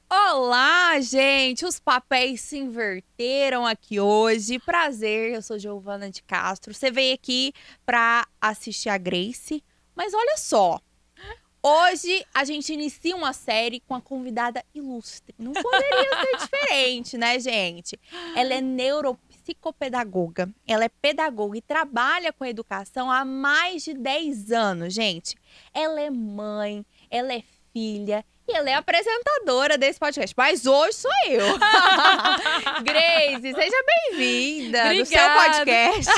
Olá, gente! Os papéis se inverteram aqui hoje. Prazer, eu sou Giovana de Castro. Você veio aqui pra assistir a Grace, mas olha só. Hoje a gente inicia uma série com a convidada ilustre. Não poderia ser diferente, né, gente? Ela é neuropsicopedagoga. Ela é pedagoga e trabalha com educação há mais de 10 anos, gente. Ela é mãe, ela é filha e ela é apresentadora desse podcast. Mas hoje sou eu. Grace, seja bem-vinda no seu podcast.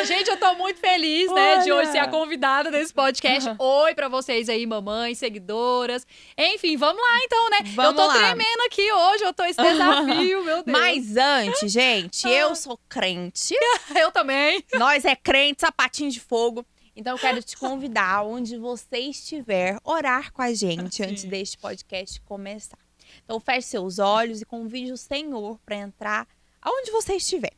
Gente, eu tô muito feliz, né, de hoje ser a convidada desse podcast. Oi pra vocês aí, mamães, seguidoras. Enfim, vamos lá então, né? Vamos eu tô lá. tremendo aqui hoje, eu tô esse desafio, meu Deus. Mas antes, gente, eu sou crente. Eu também. Nós é crente, sapatinho de fogo. Então eu quero te convidar, onde você estiver, orar com a gente antes deste podcast começar. Então feche seus olhos e convide o Senhor para entrar aonde você estiver.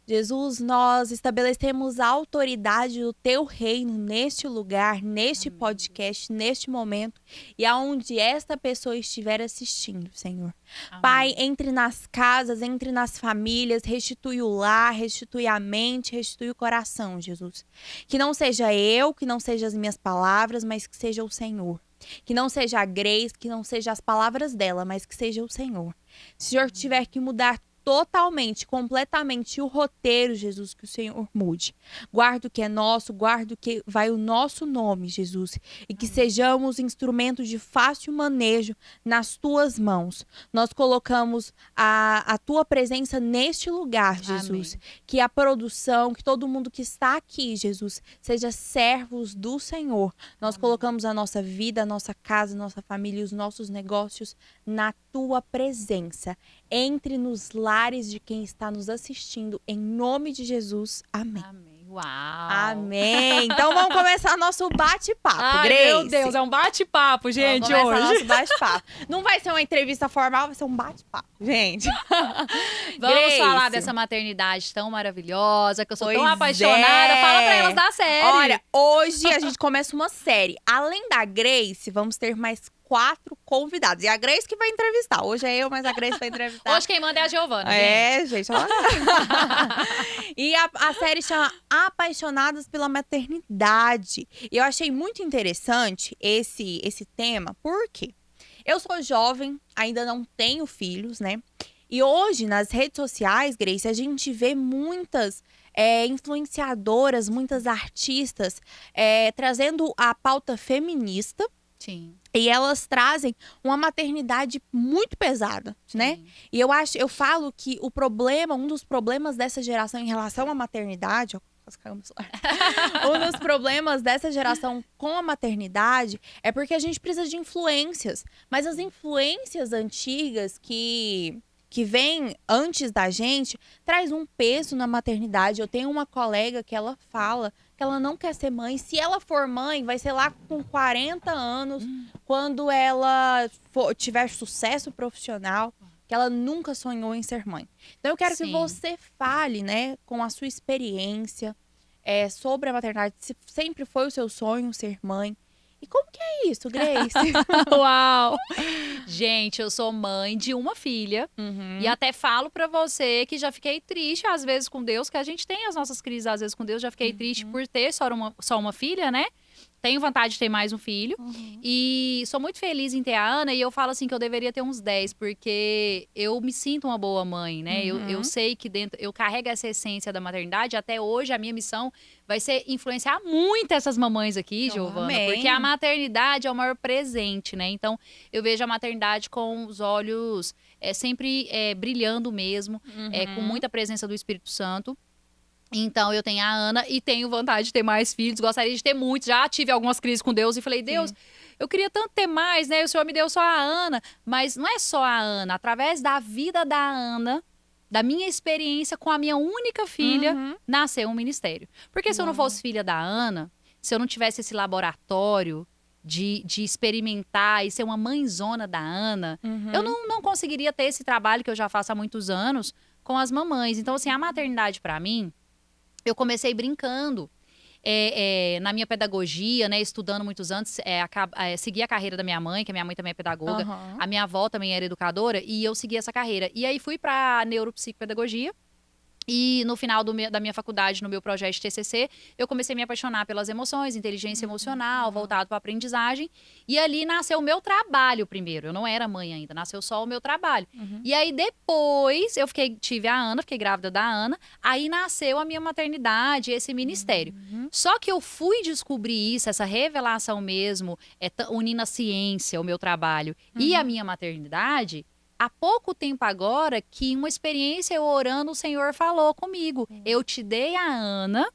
Jesus, nós estabelecemos a autoridade do teu reino neste lugar, neste podcast, neste momento e aonde esta pessoa estiver assistindo, Senhor. Amém. Pai, entre nas casas, entre nas famílias, restitui o lar, restitui a mente, restitui o coração, Jesus. Que não seja eu, que não seja as minhas palavras, mas que seja o Senhor. Que não seja a Grace, que não seja as palavras dela, mas que seja o Senhor. Se o Senhor tiver que mudar totalmente, completamente o roteiro, Jesus, que o Senhor mude. Guarda o que é nosso, guarda o que vai o nosso nome, Jesus. E que sejamos instrumentos de fácil manejo nas tuas mãos. Nós colocamos a tua presença neste lugar, Jesus. Amém. Que a produção, que todo mundo que está aqui, Jesus, seja servos do Senhor. Nós colocamos a nossa vida, a nossa casa, a nossa família e os nossos negócios na tua presença. Entre nos lares de quem está nos assistindo, em nome de Jesus. Amém. Amém. Uau. Amém. Então vamos começar nosso bate-papo, Ai, Grace. meu Deus, é um bate-papo, gente, Vamos começar hoje. nosso bate-papo. Não vai ser uma entrevista formal, vai ser um bate-papo, gente. Vamos Grace. falar dessa maternidade tão maravilhosa, que eu sou tão Pois apaixonada. é. Fala pra elas da série. Olha, hoje a gente começa uma série. Além da Grace, vamos ter mais 4 convidados. E a Grace que vai entrevistar. Hoje é eu, mas a Grace vai entrevistar. Hoje quem manda é a Giovana, gente. É, gente, olha. E a série chama Apaixonadas pela Maternidade. E eu achei muito interessante esse tema, porque eu sou jovem, ainda não tenho filhos, né? E hoje, nas redes sociais, Grace, a gente vê muitas influenciadoras, muitas artistas trazendo a pauta feminista. Sim. E elas trazem uma maternidade muito pesada, né? E eu falo que um dos problemas dessa geração em relação à maternidade, um dos problemas dessa geração com a maternidade é porque a gente precisa de influências. Mas as influências antigas que vêm antes da gente traz um peso na maternidade. Eu tenho uma colega que ela fala que ela não quer ser mãe. Se ela for mãe, vai ser lá com 40 anos, quando ela tiver sucesso profissional, que ela nunca sonhou em ser mãe. Então eu quero que você fale, né, com a sua experiência sobre a maternidade. Se sempre foi o seu sonho ser mãe. E como que é isso, Grace? Uau! Gente, eu sou mãe de uma filha. E até falo pra você que já fiquei triste às vezes com Deus, que a gente tem as nossas crises às vezes com Deus. Já fiquei triste por ter só uma filha, né? Tenho vontade de ter mais um filho. E sou muito feliz em ter a Ana. E eu falo assim que eu deveria ter uns 10, porque eu me sinto uma boa mãe, né? Eu sei que eu carrego essa essência da maternidade. Até hoje a minha missão vai ser influenciar muito essas mamães aqui, Giovana. Amém. Porque a maternidade é o maior presente, né? Então eu vejo a maternidade com os olhos sempre brilhando mesmo. Com muita presença do Espírito Santo. Então, eu tenho a Ana e tenho vontade de ter mais filhos. Gostaria de ter muitos. Já tive algumas crises com Deus e falei, Deus, eu queria tanto ter mais, né? O Senhor me deu só a Ana. Mas não é só a Ana. Através da vida da Ana, da minha experiência com a minha única filha, nasceu um ministério. Porque se eu não fosse filha da Ana, se eu não tivesse esse laboratório de experimentar e ser uma mãezona da Ana, eu não conseguiria ter esse trabalho que eu já faço há muitos anos com as mamães. Então, assim, a maternidade pra mim, eu comecei brincando. na minha pedagogia, né, estudando muitos anos, segui a carreira da minha mãe, que a minha mãe também é pedagoga, a minha avó também era educadora, e eu segui essa carreira. E aí fui para neuropsicopedagogia. E no final da minha faculdade, no meu projeto de TCC, eu comecei a me apaixonar pelas emoções, inteligência emocional, voltado para a aprendizagem. E ali nasceu o meu trabalho primeiro. Eu não era mãe ainda, nasceu só o meu trabalho. E aí depois tive a Ana, fiquei grávida da Ana. Aí nasceu a minha maternidade, esse ministério. Só que eu fui descobrir isso, essa revelação mesmo, unindo a ciência, o meu trabalho e a minha maternidade. Há pouco tempo agora que uma experiência eu orando, o Senhor falou comigo. Eu te dei a Ana,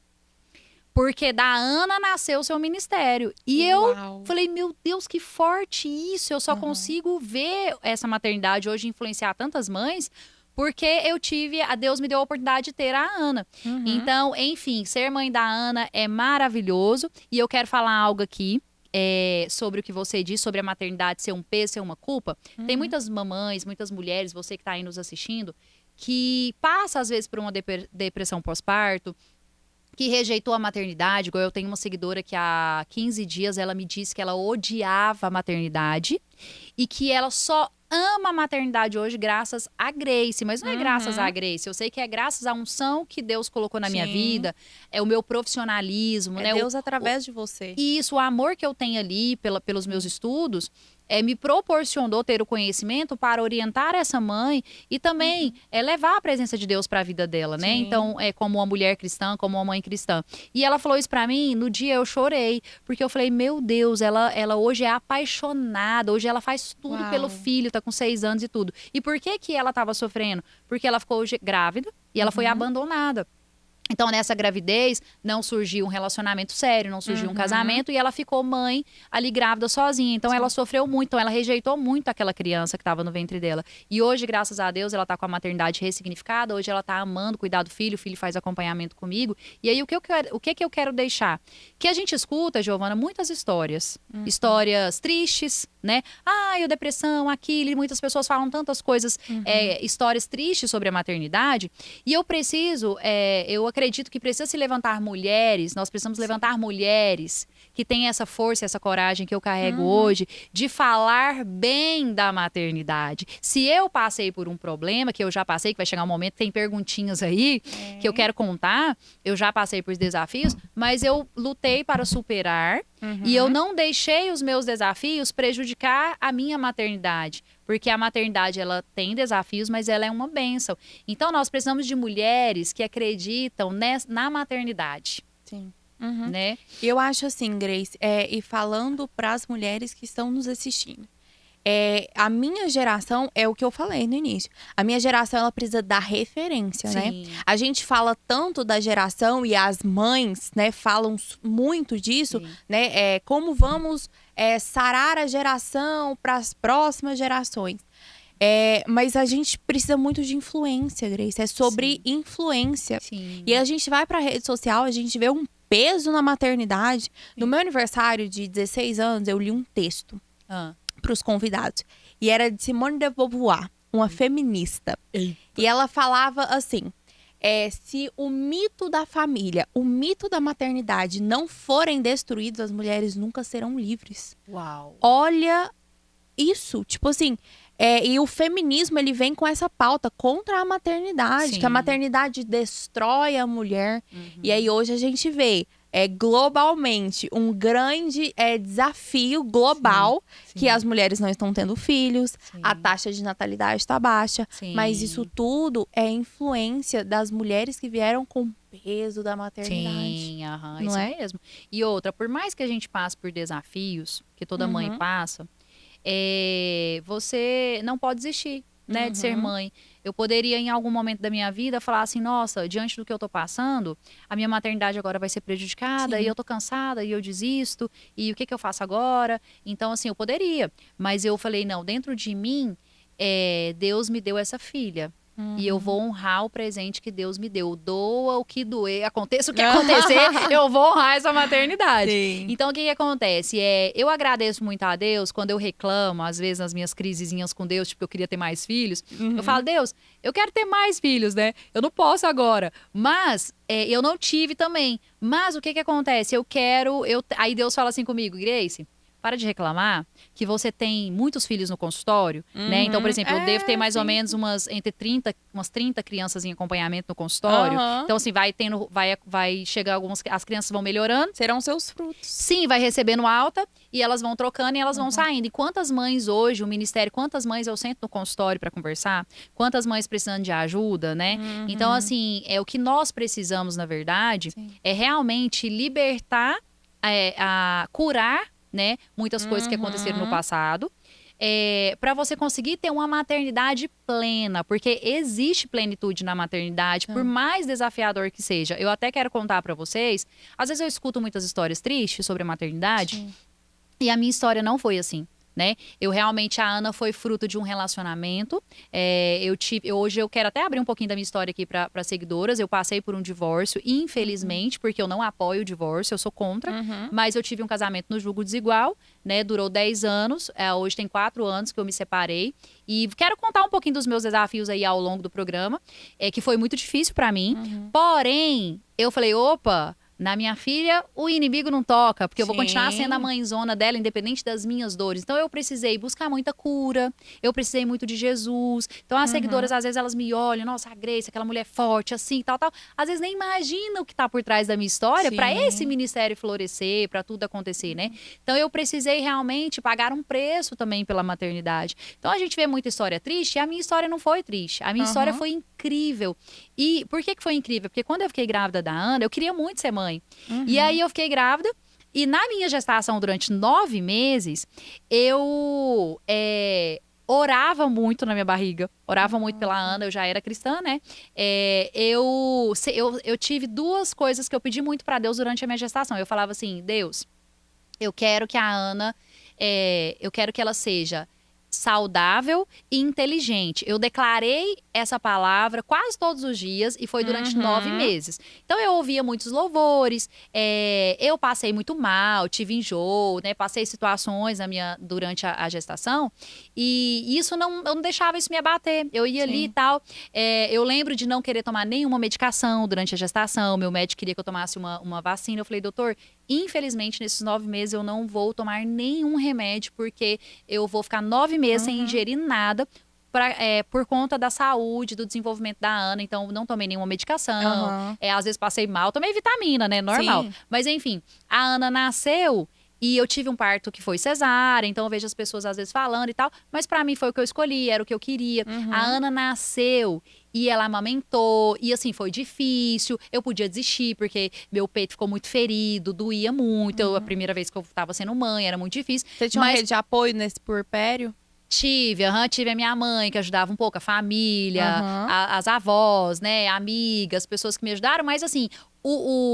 porque da Ana nasceu o seu ministério. E eu falei, meu Deus, que forte isso. Eu só consigo ver essa maternidade hoje influenciar tantas mães, porque Deus me deu a oportunidade de ter a Ana. Então, enfim, ser mãe da Ana é maravilhoso. E eu quero falar algo aqui. Sobre o que você disse, sobre a maternidade ser um peso, ser uma culpa. Tem muitas mamães, muitas mulheres, você que está aí nos assistindo, que passa às vezes por uma depressão pós-parto, que rejeitou a maternidade. Igual eu tenho uma seguidora que há 15 dias ela me disse que ela odiava a maternidade e que ela só ama a maternidade hoje graças a Grace, mas não é graças a Grace, eu sei que é graças à unção que Deus colocou na minha vida, é o meu profissionalismo, né? Deus através de você. E isso, o amor que eu tenho ali pelos meus estudos, me proporcionou ter o conhecimento para orientar essa mãe e também levar a presença de Deus para a vida dela, né? Então, como uma mulher cristã, como uma mãe cristã. E ela falou isso para mim, no dia eu chorei, porque eu falei, meu Deus, ela hoje é apaixonada, hoje ela faz tudo pelo filho, tá com 6 anos e tudo. E por que ela estava sofrendo? Porque ela ficou grávida e ela foi abandonada. Então, nessa gravidez, não surgiu um relacionamento sério, não surgiu um casamento, e ela ficou mãe ali grávida sozinha. Então, ela sofreu muito, então ela rejeitou muito aquela criança que estava no ventre dela. E hoje, graças a Deus, ela está com a maternidade ressignificada, hoje ela está amando cuidar do filho, o filho faz acompanhamento comigo. E aí, o que eu quero deixar? Que a gente escuta, Giovana, muitas histórias. Histórias tristes, né? A depressão, aquilo, e muitas pessoas falam tantas coisas, histórias tristes sobre a maternidade. E eu acredito que precisa se levantar mulheres, nós precisamos levantar mulheres que têm essa força, essa coragem que eu carrego hoje, de falar bem da maternidade. Se eu passei por um problema, que eu já passei, que vai chegar um momento, tem perguntinhas aí, que eu quero contar, eu já passei por desafios, mas eu lutei para superar, e eu não deixei os meus desafios prejudicar a minha maternidade. Porque a maternidade, ela tem desafios, mas ela é uma bênção. Então, nós precisamos de mulheres que acreditam na maternidade. Sim. Né? Eu acho assim, Grace, e falando para as mulheres que estão nos assistindo, a minha geração, é o que eu falei no início, a minha geração, ela precisa dar referência, né? A gente fala tanto da geração, e as mães, né, falam muito disso, né? Como vamos sarar a geração para as próximas gerações. Mas a gente precisa muito de influência, Grace. É sobre influência. E a gente vai para a rede social, a gente vê um peso na maternidade. No meu aniversário de 16 anos, eu li um texto para os convidados. E era de Simone de Beauvoir, uma feminista. E ela falava assim, se o mito da família, o mito da maternidade não forem destruídos, as mulheres nunca serão livres. Uau! Olha isso, tipo assim... e o feminismo, ele vem com essa pauta contra a maternidade, que a maternidade destrói a mulher. E aí hoje a gente vê globalmente um grande desafio global, que as mulheres não estão tendo filhos, a taxa de natalidade está baixa, mas isso tudo é influência das mulheres que vieram com peso da maternidade. Não isso mesmo. E outra, por mais que a gente passe por desafios, que toda mãe passa, você não pode desistir, né, de ser mãe. Eu poderia, em algum momento da minha vida, falar assim, nossa, diante do que eu tô passando, a minha maternidade agora vai ser prejudicada, e eu tô cansada, e eu desisto, e o que eu faço agora? Então, assim, eu poderia. Mas eu falei, não, dentro de mim, Deus me deu essa filha. E eu vou honrar o presente que Deus me deu. Doa o que doer, aconteça o que acontecer, eu vou honrar essa maternidade. Sim. Então, o que acontece? Eu agradeço muito a Deus quando eu reclamo, às vezes, nas minhas crisezinhas com Deus, tipo, eu queria ter mais filhos. Eu falo, Deus, eu quero ter mais filhos, né? Eu não posso agora. Mas eu não tive também. Mas o que acontece? Aí Deus fala assim comigo, Grace, para de reclamar que você tem muitos filhos no consultório, né? Então, por exemplo, eu devo ter mais ou menos umas 30 crianças em acompanhamento no consultório. Então, assim, vai chegar as crianças vão melhorando. Serão seus frutos. Sim, vai recebendo alta e elas vão trocando e elas vão saindo. E quantas mães hoje, o ministério, quantas mães eu sento no consultório para conversar? Quantas mães precisando de ajuda, né? Então, assim, o que nós precisamos, na verdade, é realmente libertar, curar, né, muitas coisas que aconteceram no passado, para você conseguir ter uma maternidade plena, porque existe plenitude na maternidade, por mais desafiador que seja. Eu até quero contar para vocês, às vezes eu escuto muitas histórias tristes sobre a maternidade, e a minha história não foi assim. Né? A Ana foi fruto de um relacionamento. Hoje eu quero até abrir um pouquinho da minha história aqui para seguidoras. Eu passei por um divórcio, infelizmente, porque eu não apoio o divórcio, eu sou contra. Mas eu tive um casamento no julgo desigual, né? Durou 10 anos. Hoje tem 4 anos que eu me separei. E quero contar um pouquinho dos meus desafios aí ao longo do programa, que foi muito difícil para mim. Porém, eu falei, opa, na minha filha, o inimigo não toca, porque eu vou continuar sendo a mãezona dela, independente das minhas dores. Então, eu precisei buscar muita cura, eu precisei muito de Jesus. Então, as seguidoras, às vezes, elas me olham, nossa, a Grace, aquela mulher forte, assim, tal. Às vezes, nem imaginam o que tá por trás da minha história para esse ministério florescer, para tudo acontecer, né? Então, eu precisei realmente pagar um preço também pela maternidade. Então, a gente vê muita história triste, e a minha história não foi triste. A minha história foi incrível. E por que foi incrível? Porque quando eu fiquei grávida da Ana, eu queria muito ser mãe. E aí eu fiquei grávida e na minha gestação durante 9 meses eu orava muito na minha barriga, orava muito pela Ana, eu já era cristã, né? Eu tive 2 coisas que eu pedi muito pra Deus durante a minha gestação. Eu falava assim, Deus, eu quero que a Ana, eu quero que ela seja saudável e inteligente. Eu declarei essa palavra quase todos os dias e foi durante 9 meses. Então eu ouvia muitos louvores, eu passei muito mal, tive enjoo, né? Passei situações durante a gestação e isso eu não deixava isso me abater. Eu ia ali e tal. Eu lembro de não querer tomar nenhuma medicação durante a gestação. Meu médico queria que eu tomasse uma vacina. Eu falei, doutor, infelizmente nesses 9 meses eu não vou tomar nenhum remédio porque eu vou ficar 9 meses sem ingerir nada por conta da saúde, do desenvolvimento da Ana. Então, não tomei nenhuma medicação. Às vezes passei mal, tomei vitamina, né? Normal. Mas, enfim, a Ana nasceu e eu tive um parto que foi cesárea. Então, eu vejo as pessoas às vezes falando e tal. Mas pra mim foi o que eu escolhi, era o que eu queria. A Ana nasceu e ela amamentou. E assim, foi difícil. Eu podia desistir porque meu peito ficou muito ferido, doía muito. A primeira vez que eu tava sendo mãe, era muito difícil. Você tinha uma rede de apoio nesse puerpério? Tive a minha mãe, que ajudava um pouco, a família, as avós, né, amigas, pessoas que me ajudaram, mas assim,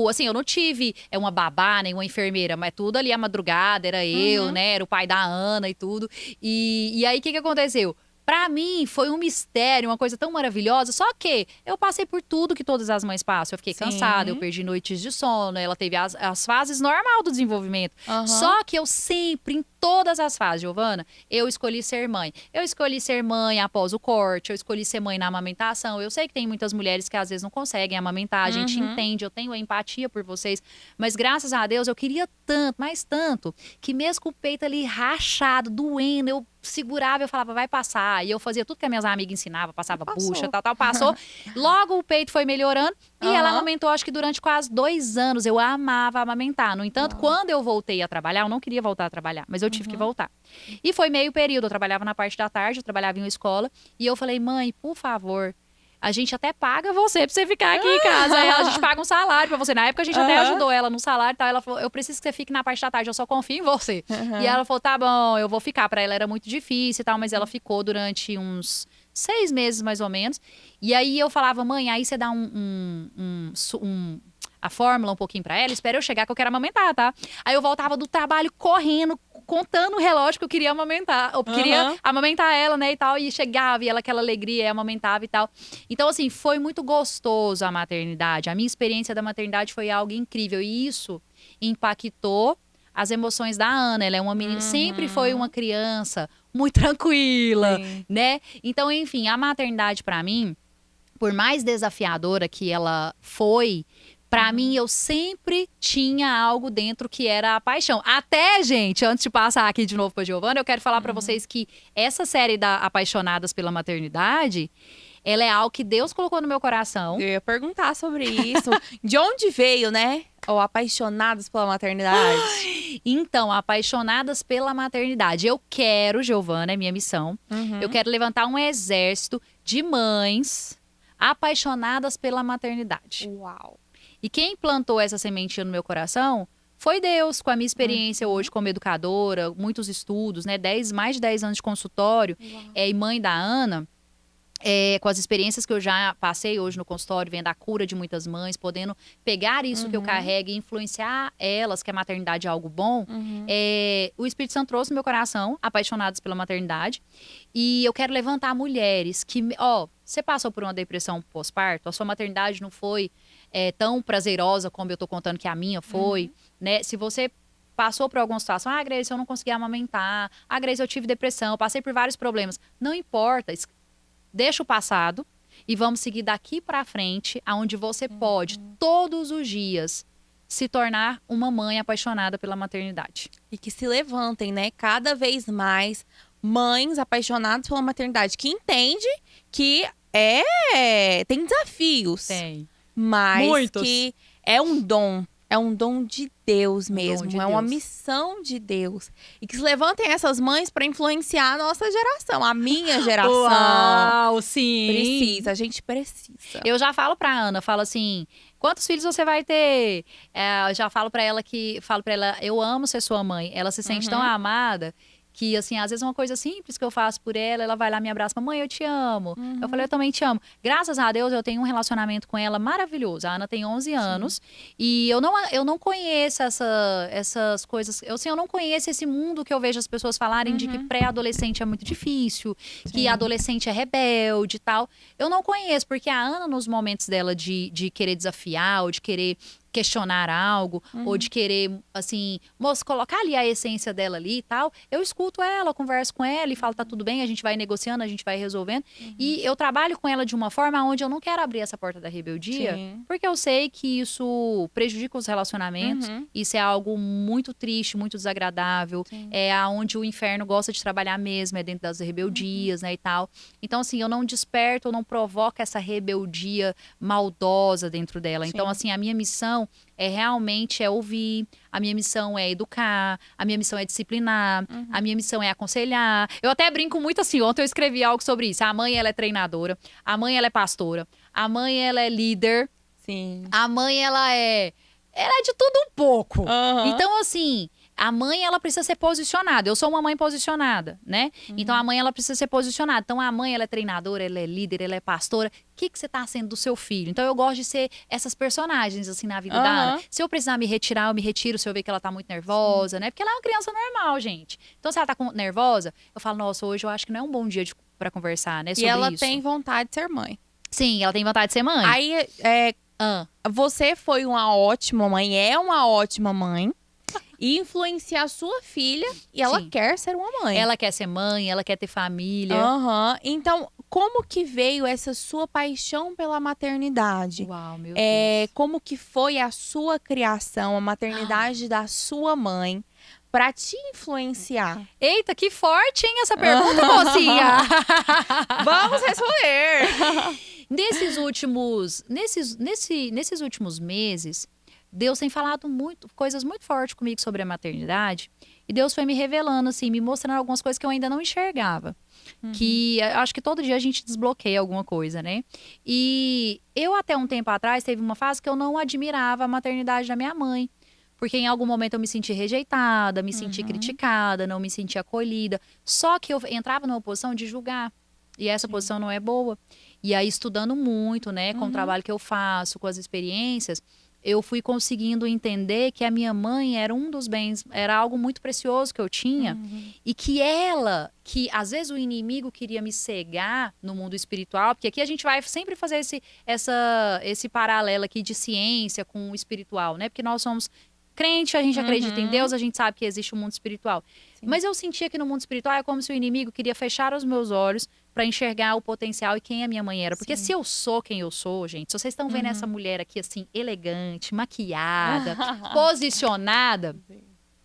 assim, eu não tive uma babá, nem uma enfermeira, mas tudo ali à madrugada, era eu, né, era o pai da Ana e tudo. E aí, o que aconteceu? Pra mim, foi um mistério, uma coisa tão maravilhosa. Só que eu passei por tudo que todas as mães passam. Eu fiquei cansada, eu perdi noites de sono. Ela teve as fases normal do desenvolvimento. Só que eu sempre, em todas as fases, Giovana, eu escolhi ser mãe. Eu escolhi ser mãe após o corte. Eu escolhi ser mãe na amamentação. Eu sei que tem muitas mulheres que às vezes não conseguem amamentar. A gente entende, eu tenho empatia por vocês. Mas graças a Deus, eu queria tanto, mais tanto, que mesmo com o peito ali rachado, doendo, eu segurava, eu falava, vai passar. E eu fazia tudo que as minhas amigas ensinavam, passava bucha, tal, passou. Logo o peito foi melhorando e ela amamentou, acho que durante quase 2 anos. Eu amava amamentar. No entanto, quando eu voltei a trabalhar, eu não queria voltar a trabalhar, mas eu tive que voltar. E foi meio período, eu trabalhava na parte da tarde, eu trabalhava em uma escola. E eu falei, mãe, por favor, a gente até paga você pra você ficar aqui em casa. Aí a gente paga um salário pra você. Na época a gente até ajudou ela no salário e tal. Ela falou, eu preciso que você fique na parte da tarde, eu só confio em você. E ela falou, tá bom, eu vou ficar. Pra ela era muito difícil e tal, mas ela ficou durante uns 6 meses mais ou menos. E aí eu falava, mãe, aí você dá a fórmula um pouquinho pra ela, espera eu chegar que eu quero amamentar, tá? Aí eu voltava do trabalho correndo, contando o relógio que eu queria amamentar. Eu queria amamentar ela, né, e tal. E chegava, e ela aquela alegria, e amamentava e tal. Então, assim, foi muito gostoso a maternidade. A minha experiência da maternidade foi algo incrível. E isso impactou as emoções da Ana. Ela é uma menina, sempre foi uma criança muito tranquila, né? Então, enfim, a maternidade pra mim, por mais desafiadora que ela foi, pra mim eu sempre tinha algo dentro que era a paixão. Até, gente, antes de passar aqui de novo pra Giovana, eu quero falar pra vocês que essa série da Apaixonadas pela Maternidade, ela é algo que Deus colocou no meu coração. Eu ia perguntar sobre isso. De onde veio, né? Ou Apaixonados pela Maternidade? Então, Apaixonadas pela Maternidade. Eu quero, Giovana, é minha missão. Eu quero levantar um exército de mães apaixonadas pela maternidade. Uau. E quem plantou essa sementinha no meu coração foi Deus, com a minha experiência hoje como educadora, muitos estudos, né? Mais de 10 anos de consultório, e mãe da Ana. Com as experiências que eu já passei hoje no consultório, vendo a cura de muitas mães, podendo pegar isso que eu carrego e influenciar elas, que a maternidade é algo bom, o Espírito Santo trouxe no meu coração, apaixonados pela maternidade. E eu quero levantar mulheres que, você passou por uma depressão pós-parto, a sua maternidade não foi tão prazerosa como eu tô contando que a minha foi, né? Se você passou por alguma situação, Grace, eu não consegui amamentar, Grace, eu tive depressão, eu passei por vários problemas. Não importa, deixa o passado e vamos seguir daqui para frente, aonde você pode, todos os dias, se tornar uma mãe apaixonada pela maternidade. E que se levantem, né? Cada vez mais mães apaixonadas pela maternidade, que entende que tem desafios. Tem. Mas Muitos. que é um dom. É um dom de Deus mesmo. de uma Deus. missão de Deus. E que se levantem essas mães para influenciar a nossa geração, a minha geração. Uau, sim. Precisa, a gente precisa. Eu já falo pra Ana, falo assim, quantos filhos você vai ter? Eu já falo pra ela eu amo ser sua mãe. Ela se sente tão amada que, assim, às vezes uma coisa simples que eu faço por ela vai lá, me abraça, mamãe, eu te amo. Eu falei, eu também te amo. Graças a Deus, eu tenho um relacionamento com ela maravilhoso. A Ana tem 11 anos e eu não conheço essas coisas, eu não conheço esse mundo que eu vejo as pessoas falarem de que pré-adolescente é muito difícil, que adolescente é rebelde e tal. Eu não conheço, porque a Ana, nos momentos dela de querer desafiar ou de querer questionar algo, ou de querer, assim, colocar ali a essência dela ali e tal, eu escuto ela, eu converso com ela e falo, tá tudo bem, a gente vai negociando, a gente vai resolvendo. E eu trabalho com ela de uma forma onde eu não quero abrir essa porta da rebeldia, porque eu sei que isso prejudica os relacionamentos, isso é algo muito triste, muito desagradável, é aonde o inferno gosta de trabalhar mesmo, é dentro das rebeldias, né, e tal. Então, assim, eu não desperto, eu não provoco essa rebeldia maldosa dentro dela. Então, assim, a minha missão realmente ouvir, a minha missão é educar, a minha missão é disciplinar, a minha missão é aconselhar. Eu até brinco muito assim, ontem eu escrevi algo sobre isso. A mãe, ela é treinadora, a mãe, ela é pastora, a mãe, ela é líder, a mãe, ela é de tudo um pouco. Então, assim, a mãe, ela precisa ser posicionada. Eu sou uma mãe posicionada, né? Então, a mãe, ela precisa ser posicionada. Então, a mãe, ela é treinadora, ela é líder, ela é pastora. O que você tá sendo do seu filho? Então, eu gosto de ser essas personagens, assim, na vida da Ana. Se eu precisar me retirar, eu me retiro. Se eu ver que ela tá muito nervosa, né? Porque ela é uma criança normal, gente. Então, se ela tá nervosa, eu falo, nossa, hoje eu acho que não é um bom dia pra conversar, né? Sobre e ela isso. tem vontade de ser mãe. Sim, ela tem vontade de ser mãe. Aí, você foi uma ótima mãe, é uma ótima mãe. E influenciar a sua filha. E ela quer ser uma mãe. Ela quer ser mãe, ela quer ter família. Então, como que veio essa sua paixão pela maternidade? Uau, meu Deus. Como que foi a sua criação, a maternidade da sua mãe, pra te influenciar? Eita, que forte, hein, essa pergunta, mocinha? Vamos responder! Nesses últimos meses, Deus tem falado coisas muito fortes comigo sobre a maternidade. E Deus foi me revelando, assim, me mostrando algumas coisas que eu ainda não enxergava. Que acho que todo dia a gente desbloqueia alguma coisa, né? E eu, até um tempo atrás, teve uma fase que eu não admirava a maternidade da minha mãe. Porque em algum momento eu me senti rejeitada, me senti criticada, não me senti acolhida. Só que eu entrava numa posição de julgar. E essa posição não é boa. E aí, estudando muito, né, com o trabalho que eu faço, com as experiências, eu fui conseguindo entender que a minha mãe era um dos bens, era algo muito precioso que eu tinha. E que ela, que às vezes o inimigo queria me cegar no mundo espiritual, porque aqui a gente vai sempre fazer esse paralelo aqui de ciência com o espiritual, né? Porque nós somos crente, a gente acredita em Deus, a gente sabe que existe um mundo espiritual. Sim. Mas eu sentia que no mundo espiritual é como se o inimigo queria fechar os meus olhos para enxergar o potencial e quem a minha mãe era. Porque se eu sou quem eu sou, gente, se vocês estão vendo essa mulher aqui assim, elegante, maquiada, posicionada,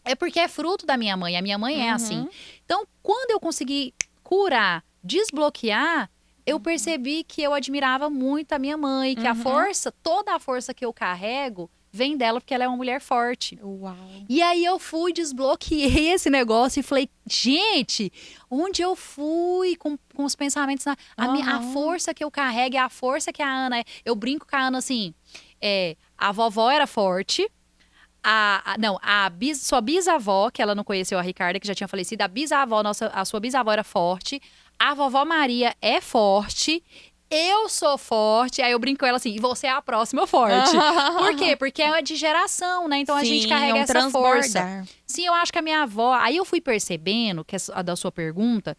é porque é fruto da minha mãe. A minha mãe é assim. Então, quando eu consegui curar, desbloquear, eu percebi que eu admirava muito a minha mãe, que a força, toda a força que eu carrego, vem dela porque ela é uma mulher forte. Uau. E aí eu fui, desbloqueei esse negócio e falei, gente, onde eu fui com os pensamentos, a força que eu carrego é a força que a Ana é. Eu brinco com a Ana assim, a vovó era forte, sua bisavó, que ela não conheceu a Ricarda, que já tinha falecido, a sua bisavó era forte, a vovó Maria é forte, eu sou forte, aí eu brinco com ela assim, e você é a próxima forte. Por quê? Porque é de geração, né? Então a gente carrega essa força. Sim, eu acho que a minha avó... Aí eu fui percebendo, que é da sua pergunta,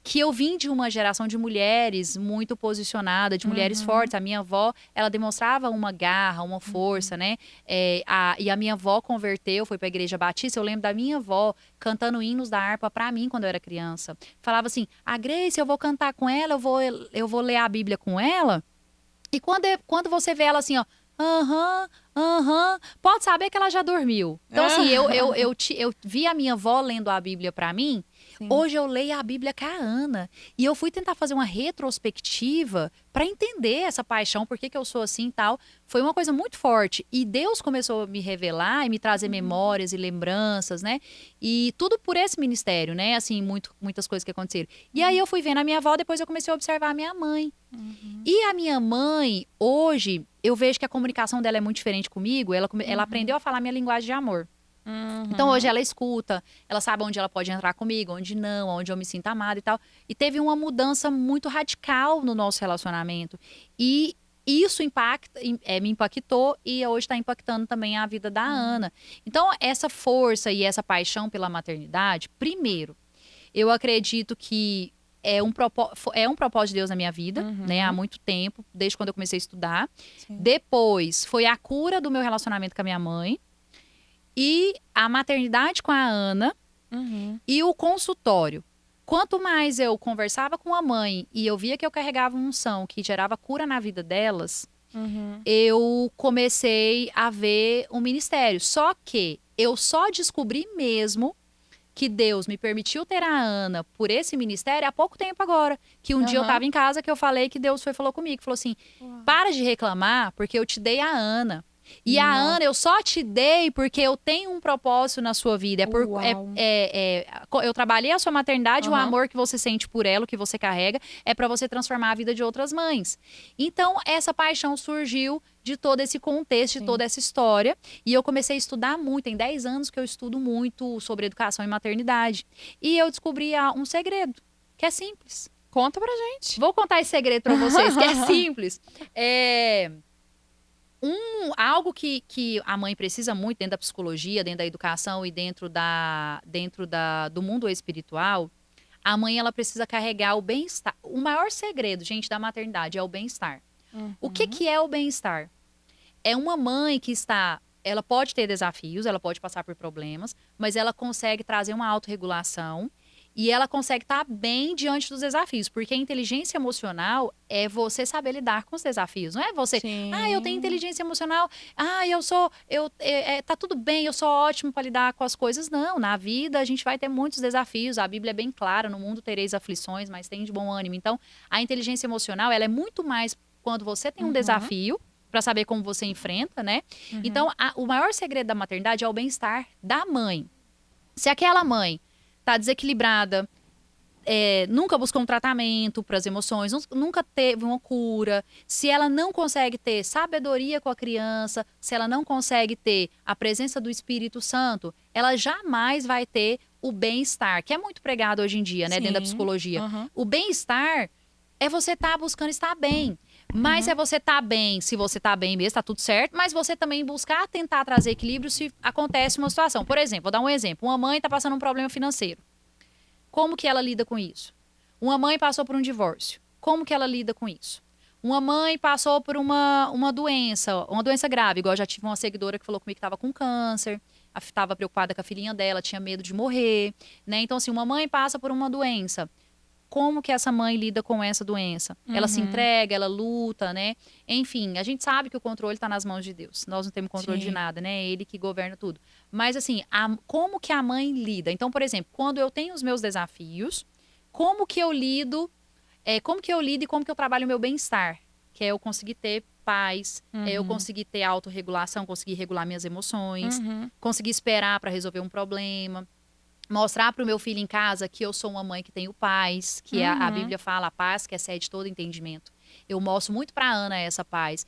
que eu vim de uma geração de mulheres muito posicionadas, de mulheres fortes. A minha avó, ela demonstrava uma garra, uma força, né? E a minha avó converteu, foi pra igreja batista. Eu lembro da minha avó cantando hinos da harpa pra mim quando eu era criança. Falava assim, a Grace, eu vou cantar com ela, eu vou ler a Bíblia com ela. E quando você vê ela assim, ó, pode saber que ela já dormiu. Então assim, eu vi a minha avó lendo a Bíblia pra mim. Sim. Hoje eu leio a Bíblia com a Ana. E eu fui tentar fazer uma retrospectiva para entender essa paixão, por que eu sou assim e tal. Foi uma coisa muito forte. E Deus começou a me revelar e me trazer memórias e lembranças, né? E tudo por esse ministério, né? Assim, muitas coisas que aconteceram. E aí eu fui vendo a minha avó, depois eu comecei a observar a minha mãe. E a minha mãe, hoje, eu vejo que a comunicação dela é muito diferente comigo. Ela aprendeu a falar minha linguagem de amor. Então hoje ela escuta, ela sabe onde ela pode entrar comigo, onde não, onde eu me sinto amada e tal. E teve uma mudança muito radical no nosso relacionamento. E isso me impactou e hoje está impactando também a vida da Ana. Então essa força e essa paixão pela maternidade, primeiro, eu acredito que é um propósito de Deus na minha vida, né? Há muito tempo, desde quando eu comecei a estudar. Sim. Depois foi a cura do meu relacionamento com a minha mãe. E a maternidade com a Ana e o consultório. Quanto mais eu conversava com a mãe e eu via que eu carregava uma unção que gerava cura na vida delas, eu comecei a ver um ministério. Só que eu só descobri mesmo que Deus me permitiu ter a Ana por esse ministério há pouco tempo agora. Que um dia eu estava em casa que eu falei que Deus falou comigo. Falou assim, para de reclamar porque eu te dei a Ana. E a Ana, eu só te dei porque eu tenho um propósito na sua vida. Eu trabalhei a sua maternidade, o amor que você sente por ela, o que você carrega, é para você transformar a vida de outras mães. Então, essa paixão surgiu de todo esse contexto, de toda essa história. E eu comecei a estudar muito. Tem 10 anos que eu estudo muito sobre educação e maternidade. E eu descobri um segredo, que é simples. Conta pra gente. Vou contar esse segredo pra vocês, que é simples. Algo que a mãe precisa muito dentro da psicologia, dentro da educação e dentro do mundo espiritual, a mãe ela precisa carregar o bem-estar. O maior segredo, gente, da maternidade é o bem-estar. O que é o bem-estar? É uma mãe que ela pode ter desafios, ela pode passar por problemas, mas ela consegue trazer uma autorregulação e ela consegue estar bem diante dos desafios, porque a inteligência emocional é você saber lidar com os desafios, não é você, eu tenho inteligência emocional, tá tudo bem, eu sou ótimo para lidar com as coisas. Não, na vida a gente vai ter muitos desafios, a Bíblia é bem clara, no mundo tereis aflições, mas tem de bom ânimo. Então, a inteligência emocional, ela é muito mais quando você tem um desafio, para saber como você enfrenta, né? Então, o maior segredo da maternidade é o bem-estar da mãe. Se aquela mãe tá desequilibrada, nunca buscou um tratamento para as emoções, nunca teve uma cura, se ela não consegue ter sabedoria com a criança, se ela não consegue ter a presença do Espírito Santo, ela jamais vai ter o bem-estar, que é muito pregado hoje em dia, né, dentro da psicologia. O bem-estar é você estar buscando estar bem. Mas é você tá bem, se você tá bem mesmo, tá tudo certo. Mas você também buscar tentar trazer equilíbrio se acontece uma situação. Por exemplo, vou dar um exemplo. Uma mãe tá passando um problema financeiro. Como que ela lida com isso? Uma mãe passou por um divórcio. Como que ela lida com isso? Uma mãe passou por uma doença grave. Igual eu já tive uma seguidora que falou comigo que estava com câncer, estava preocupada com a filhinha dela, tinha medo de morrer, né? Então, assim, uma mãe passa por uma doença. Como que essa mãe lida com essa doença? Ela se entrega, ela luta, né? Enfim, a gente sabe que o controle está nas mãos de Deus. Nós não temos controle de nada, né? É Ele que governa tudo. Mas, assim, como que a mãe lida? Então, por exemplo, quando eu tenho os meus desafios, como que eu lido e como que eu trabalho o meu bem-estar? Que é eu conseguir ter paz, é eu conseguir ter autorregulação, conseguir regular minhas emoções, conseguir esperar para resolver um problema. Mostrar para o meu filho em casa que eu sou uma mãe que tenho paz, que a Bíblia fala a paz que excede todo entendimento. Eu mostro muito para Ana essa paz.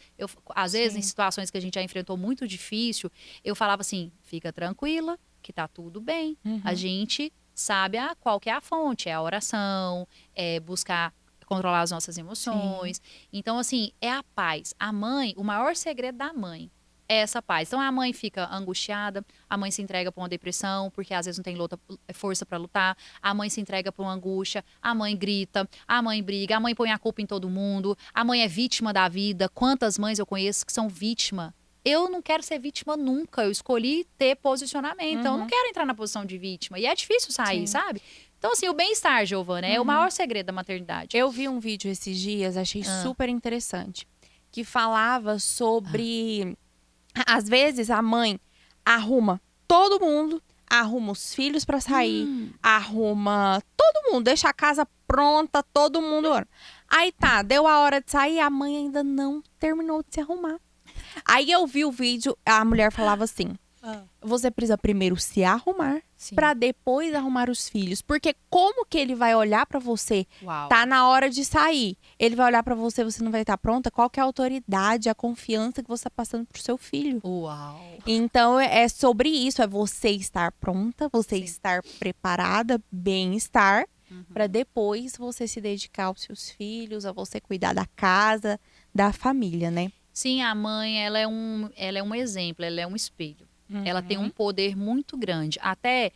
Às vezes, em situações que a gente já enfrentou muito difícil, eu falava assim, fica tranquila, que tá tudo bem. A gente sabe qual que é a fonte, é a oração, é buscar controlar as nossas emoções. Então, assim, é a paz. A mãe, o maior segredo da mãe é essa paz. Então, a mãe fica angustiada, a mãe se entrega para uma depressão, porque às vezes não tem força para lutar, a mãe se entrega para uma angústia, a mãe grita, a mãe briga, a mãe põe a culpa em todo mundo, a mãe é vítima da vida. Quantas mães eu conheço que são vítima? Eu não quero ser vítima nunca, eu escolhi ter posicionamento, então eu não quero entrar na posição de vítima. E é difícil sair, sabe? Então, assim, o bem-estar, Giovana, é o maior segredo da maternidade. Eu vi um vídeo esses dias, achei super interessante, que falava sobre... Às vezes, a mãe arruma todo mundo, arruma os filhos pra sair, arruma todo mundo, deixa a casa pronta, todo mundo. Aí tá, deu a hora de sair, a mãe ainda não terminou de se arrumar. Aí eu vi o vídeo, a mulher falava assim... Você precisa primeiro se arrumar pra depois arrumar os filhos. Porque como que ele vai olhar pra você? Tá na hora de sair. Ele vai olhar pra você, você não vai estar pronta? Qual que é a autoridade, a confiança que você tá passando pro seu filho? Uau! Então, é sobre isso. É você estar pronta, você estar preparada, bem-estar. Pra depois você se dedicar aos seus filhos, a você cuidar da casa, da família, né? Sim, a mãe, ela é um exemplo, ela é um espelho. Ela tem um poder muito grande. Até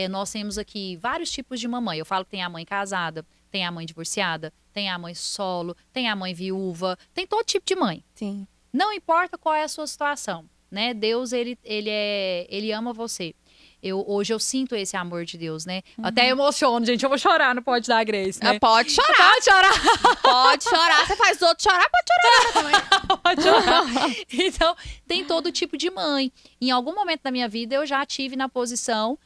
nós temos aqui vários tipos de mamãe. Eu falo que tem a mãe casada, tem a mãe divorciada, tem a mãe solo, tem a mãe viúva, tem todo tipo de mãe. Sim. Não importa qual é a sua situação, né? Deus, ele ama você. Hoje eu sinto esse amor de Deus, né? Até emociono, gente. Eu vou chorar no Pode Dar Grace, né? Pode chorar. Pode chorar. Pode chorar. Você faz outro chorar, pode chorar também. Pode chorar. Então, tem todo tipo de mãe. Em algum momento da minha vida, eu já tive na posição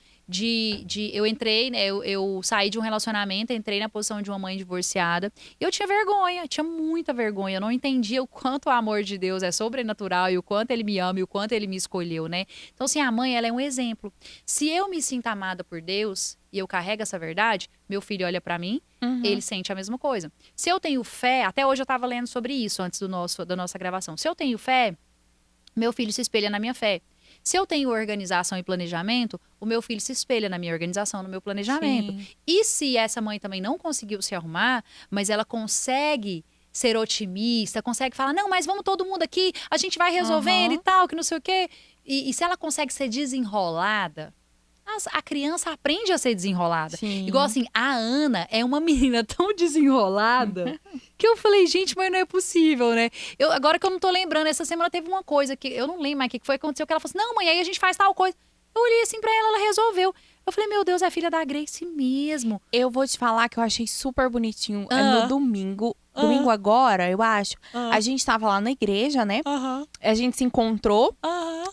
eu entrei, né? Eu saí de um relacionamento, entrei na posição de uma mãe divorciada. E eu tinha vergonha, tinha muita vergonha. Eu não entendia o quanto o amor de Deus é sobrenatural e o quanto Ele me ama e o quanto Ele me escolheu, né? Então, assim, a mãe, ela é um exemplo. Se eu me sinto amada por Deus e eu carrego essa verdade, meu filho olha pra mim, ele sente a mesma coisa. Se eu tenho fé, até hoje eu tava lendo sobre isso antes da nossa gravação. Se eu tenho fé, meu filho se espelha na minha fé. Se eu tenho organização e planejamento, o meu filho se espelha na minha organização, no meu planejamento. Sim. E se essa mãe também não conseguiu se arrumar, mas ela consegue ser otimista, consegue falar, não, mas vamos todo mundo aqui, a gente vai resolvendo e tal, que não sei o quê. E se ela consegue ser desenrolada, a criança aprende a ser desenrolada. Sim. Igual assim, a Ana é uma menina tão desenrolada que eu falei, gente, mas não é possível, né? Agora que eu não tô lembrando, essa semana teve uma coisa que eu não lembro mais o que foi que aconteceu, que ela falou assim, não, mãe, aí a gente faz tal coisa. Eu olhei assim pra ela resolveu. Eu falei, meu Deus, é filha da Grace mesmo. Eu vou te falar que eu achei super bonitinho. No domingo agora, eu acho. A gente tava lá na igreja, né? A gente se encontrou.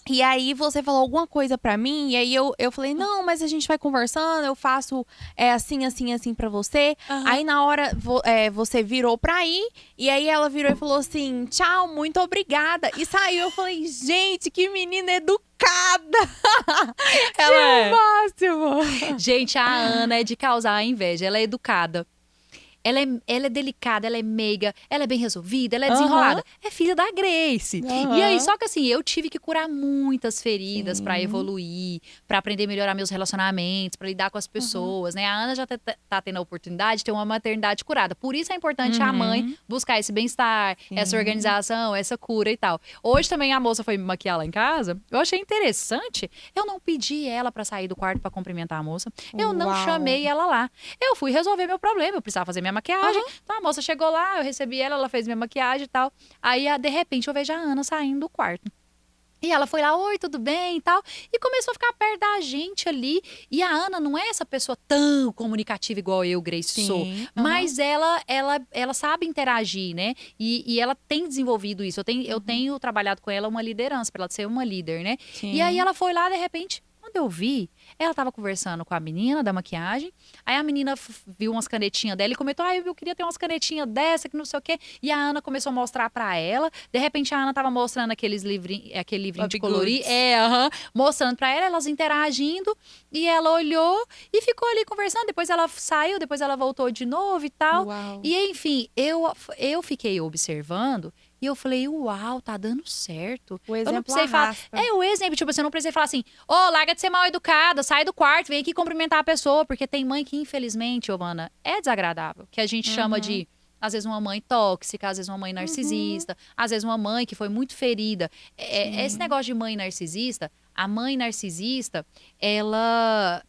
E aí você falou alguma coisa pra mim. E aí eu falei, não, mas a gente vai conversando. Eu faço assim pra você. Aí na hora você virou pra ir. E aí ela virou e falou assim, tchau, muito obrigada. E saiu. Eu falei, gente, que menina educada. Ela é máximo. Gente, a Ana é de causar a inveja. Ela é educada. ela é delicada, ela é meiga, ela é bem resolvida, ela é desenrolada. É filha da Grace. E aí, só que assim, eu tive que curar muitas feridas pra evoluir, pra aprender a melhorar meus relacionamentos, pra lidar com as pessoas, né? A Ana já tá tendo a oportunidade de ter uma maternidade curada. Por isso é importante a mãe buscar esse bem-estar, essa organização, essa cura e tal. Hoje também a moça foi me maquiar lá em casa. Eu achei interessante. Eu não pedi ela pra sair do quarto pra cumprimentar a moça. Eu não chamei ela lá. Eu fui resolver meu problema. Eu precisava fazer minha maquiagem. Então a moça chegou lá, eu recebi ela, ela fez minha maquiagem e tal. Aí, de repente, eu vejo a Ana saindo do quarto. E ela foi lá, oi, tudo bem e tal. E começou a ficar perto da gente ali. E a Ana não é essa pessoa tão comunicativa igual eu, Grace, sou. Mas ela sabe interagir, né? E ela tem desenvolvido isso. Eu tenho trabalhado com ela uma liderança, pra ela ser uma líder, né? E aí ela foi lá, de repente, quando eu vi, ela tava conversando com a menina da maquiagem. Aí a menina viu umas canetinhas dela e comentou: eu queria ter umas canetinhas dessa, que não sei o quê. E a Ana começou a mostrar pra ela. De repente a Ana tava mostrando aquele livrinho de colorir. Mostrando pra ela, elas interagindo. E ela olhou e ficou ali conversando. Depois ela saiu, depois ela voltou de novo e tal. E enfim, eu fiquei observando. E eu falei, uau, tá dando certo. O exemplo eu não precisei falar. O exemplo, tipo assim, eu não precisei falar assim, larga de ser mal educada, sai do quarto, vem aqui cumprimentar a pessoa. Porque tem mãe que, infelizmente, Giovana, é desagradável. Que a gente chama de, às vezes, uma mãe tóxica, às vezes uma mãe narcisista, às vezes uma mãe que foi muito ferida. Esse negócio de mãe narcisista, a mãe narcisista, ela...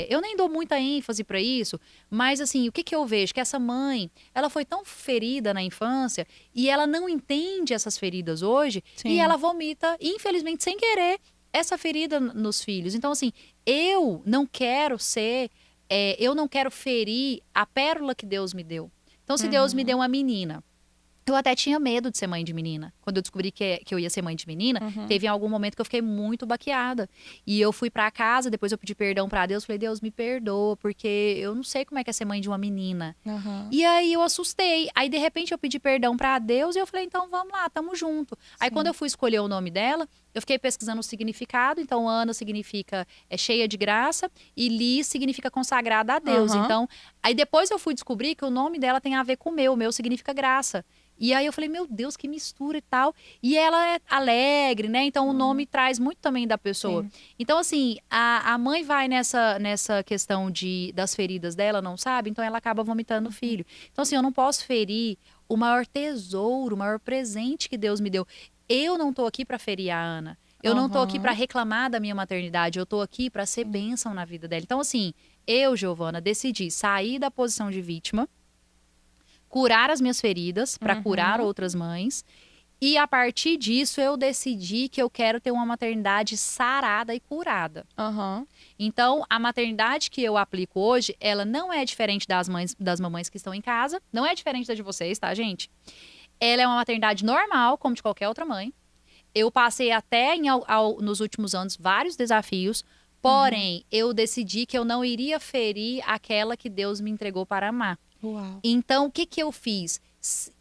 eu nem dou muita ênfase pra isso, mas assim, o que eu vejo? Que essa mãe, ela foi tão ferida na infância e ela não entende essas feridas hoje e ela vomita, infelizmente, sem querer, essa ferida nos filhos. Então, assim, eu não quero ferir a pérola que Deus me deu. Então, se Deus me deu uma menina, eu até tinha medo de ser mãe de menina. Quando eu descobri que eu ia ser mãe de menina, teve algum momento que eu fiquei muito baqueada. E eu fui pra casa, depois eu pedi perdão pra Deus. Falei, Deus, me perdoa, porque eu não sei como é que é ser mãe de uma menina. E aí eu assustei. Aí, de repente, eu pedi perdão pra Deus e eu falei, então vamos lá, tamo junto. Aí, quando eu fui escolher o nome dela, eu fiquei pesquisando o significado. Então, Ana significa cheia de graça e Liz significa consagrada a Deus. Então, aí depois eu fui descobrir que o nome dela tem a ver com o meu significa graça. E aí eu falei, meu Deus, que mistura e tal. E ela é alegre, né? Então o nome traz muito também da pessoa. Então, assim, a mãe vai nessa questão das feridas dela, não sabe? Então ela acaba vomitando o filho. Então, assim, eu não posso ferir o maior tesouro, o maior presente que Deus me deu. Eu não tô aqui pra ferir a Ana. Eu não tô aqui pra reclamar da minha maternidade. Eu tô aqui pra ser bênção na vida dela. Então, assim, eu, Giovana, decidi sair da posição de vítima, curar as minhas feridas para curar outras mães. E a partir disso, eu decidi que eu quero ter uma maternidade sarada e curada. Então, a maternidade que eu aplico hoje, ela não é diferente das mamães que estão em casa. Não é diferente da de vocês, tá, gente? Ela é uma maternidade normal, como de qualquer outra mãe. Eu passei até nos últimos anos vários desafios. Porém, eu decidi que eu não iria ferir aquela que Deus me entregou para amar. Então, o que eu fiz?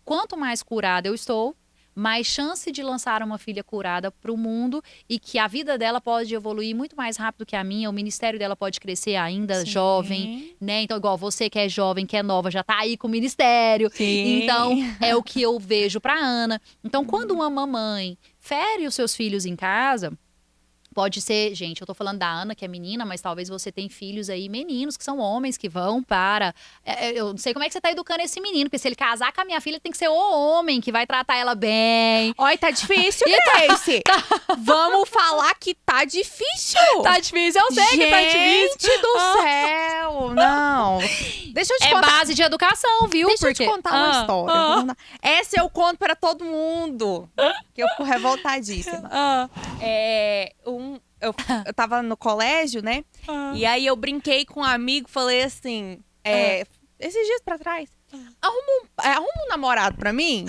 Quanto mais curada eu estou, mais chance de lançar uma filha curada para o mundo e que a vida dela pode evoluir muito mais rápido que a minha, o ministério dela pode crescer ainda jovem, né? Então, igual você que é jovem, que é nova, já tá aí com o ministério. Então, é o que eu vejo para Ana. Então, quando uma mamãe fere os seus filhos em casa... Pode ser, gente, eu tô falando da Ana, que é menina, mas talvez você tenha filhos aí, meninos, que são homens, que vão para... eu não sei como é que você tá educando esse menino, porque se ele casar com a minha filha, tem que ser o homem que vai tratar ela bem. Olha, tá difícil, Grace. Vamos falar que tá difícil. Tá difícil, eu sei que tá difícil. Gente do céu, não. Deixa eu te contar. É base de educação, viu? Deixa eu te contar uma história. Essa eu conto pra todo mundo, que eu fico revoltadíssima. Eu tava no colégio, né? E aí eu brinquei com um amigo, falei assim, esses dias pra trás, arruma um namorado pra mim.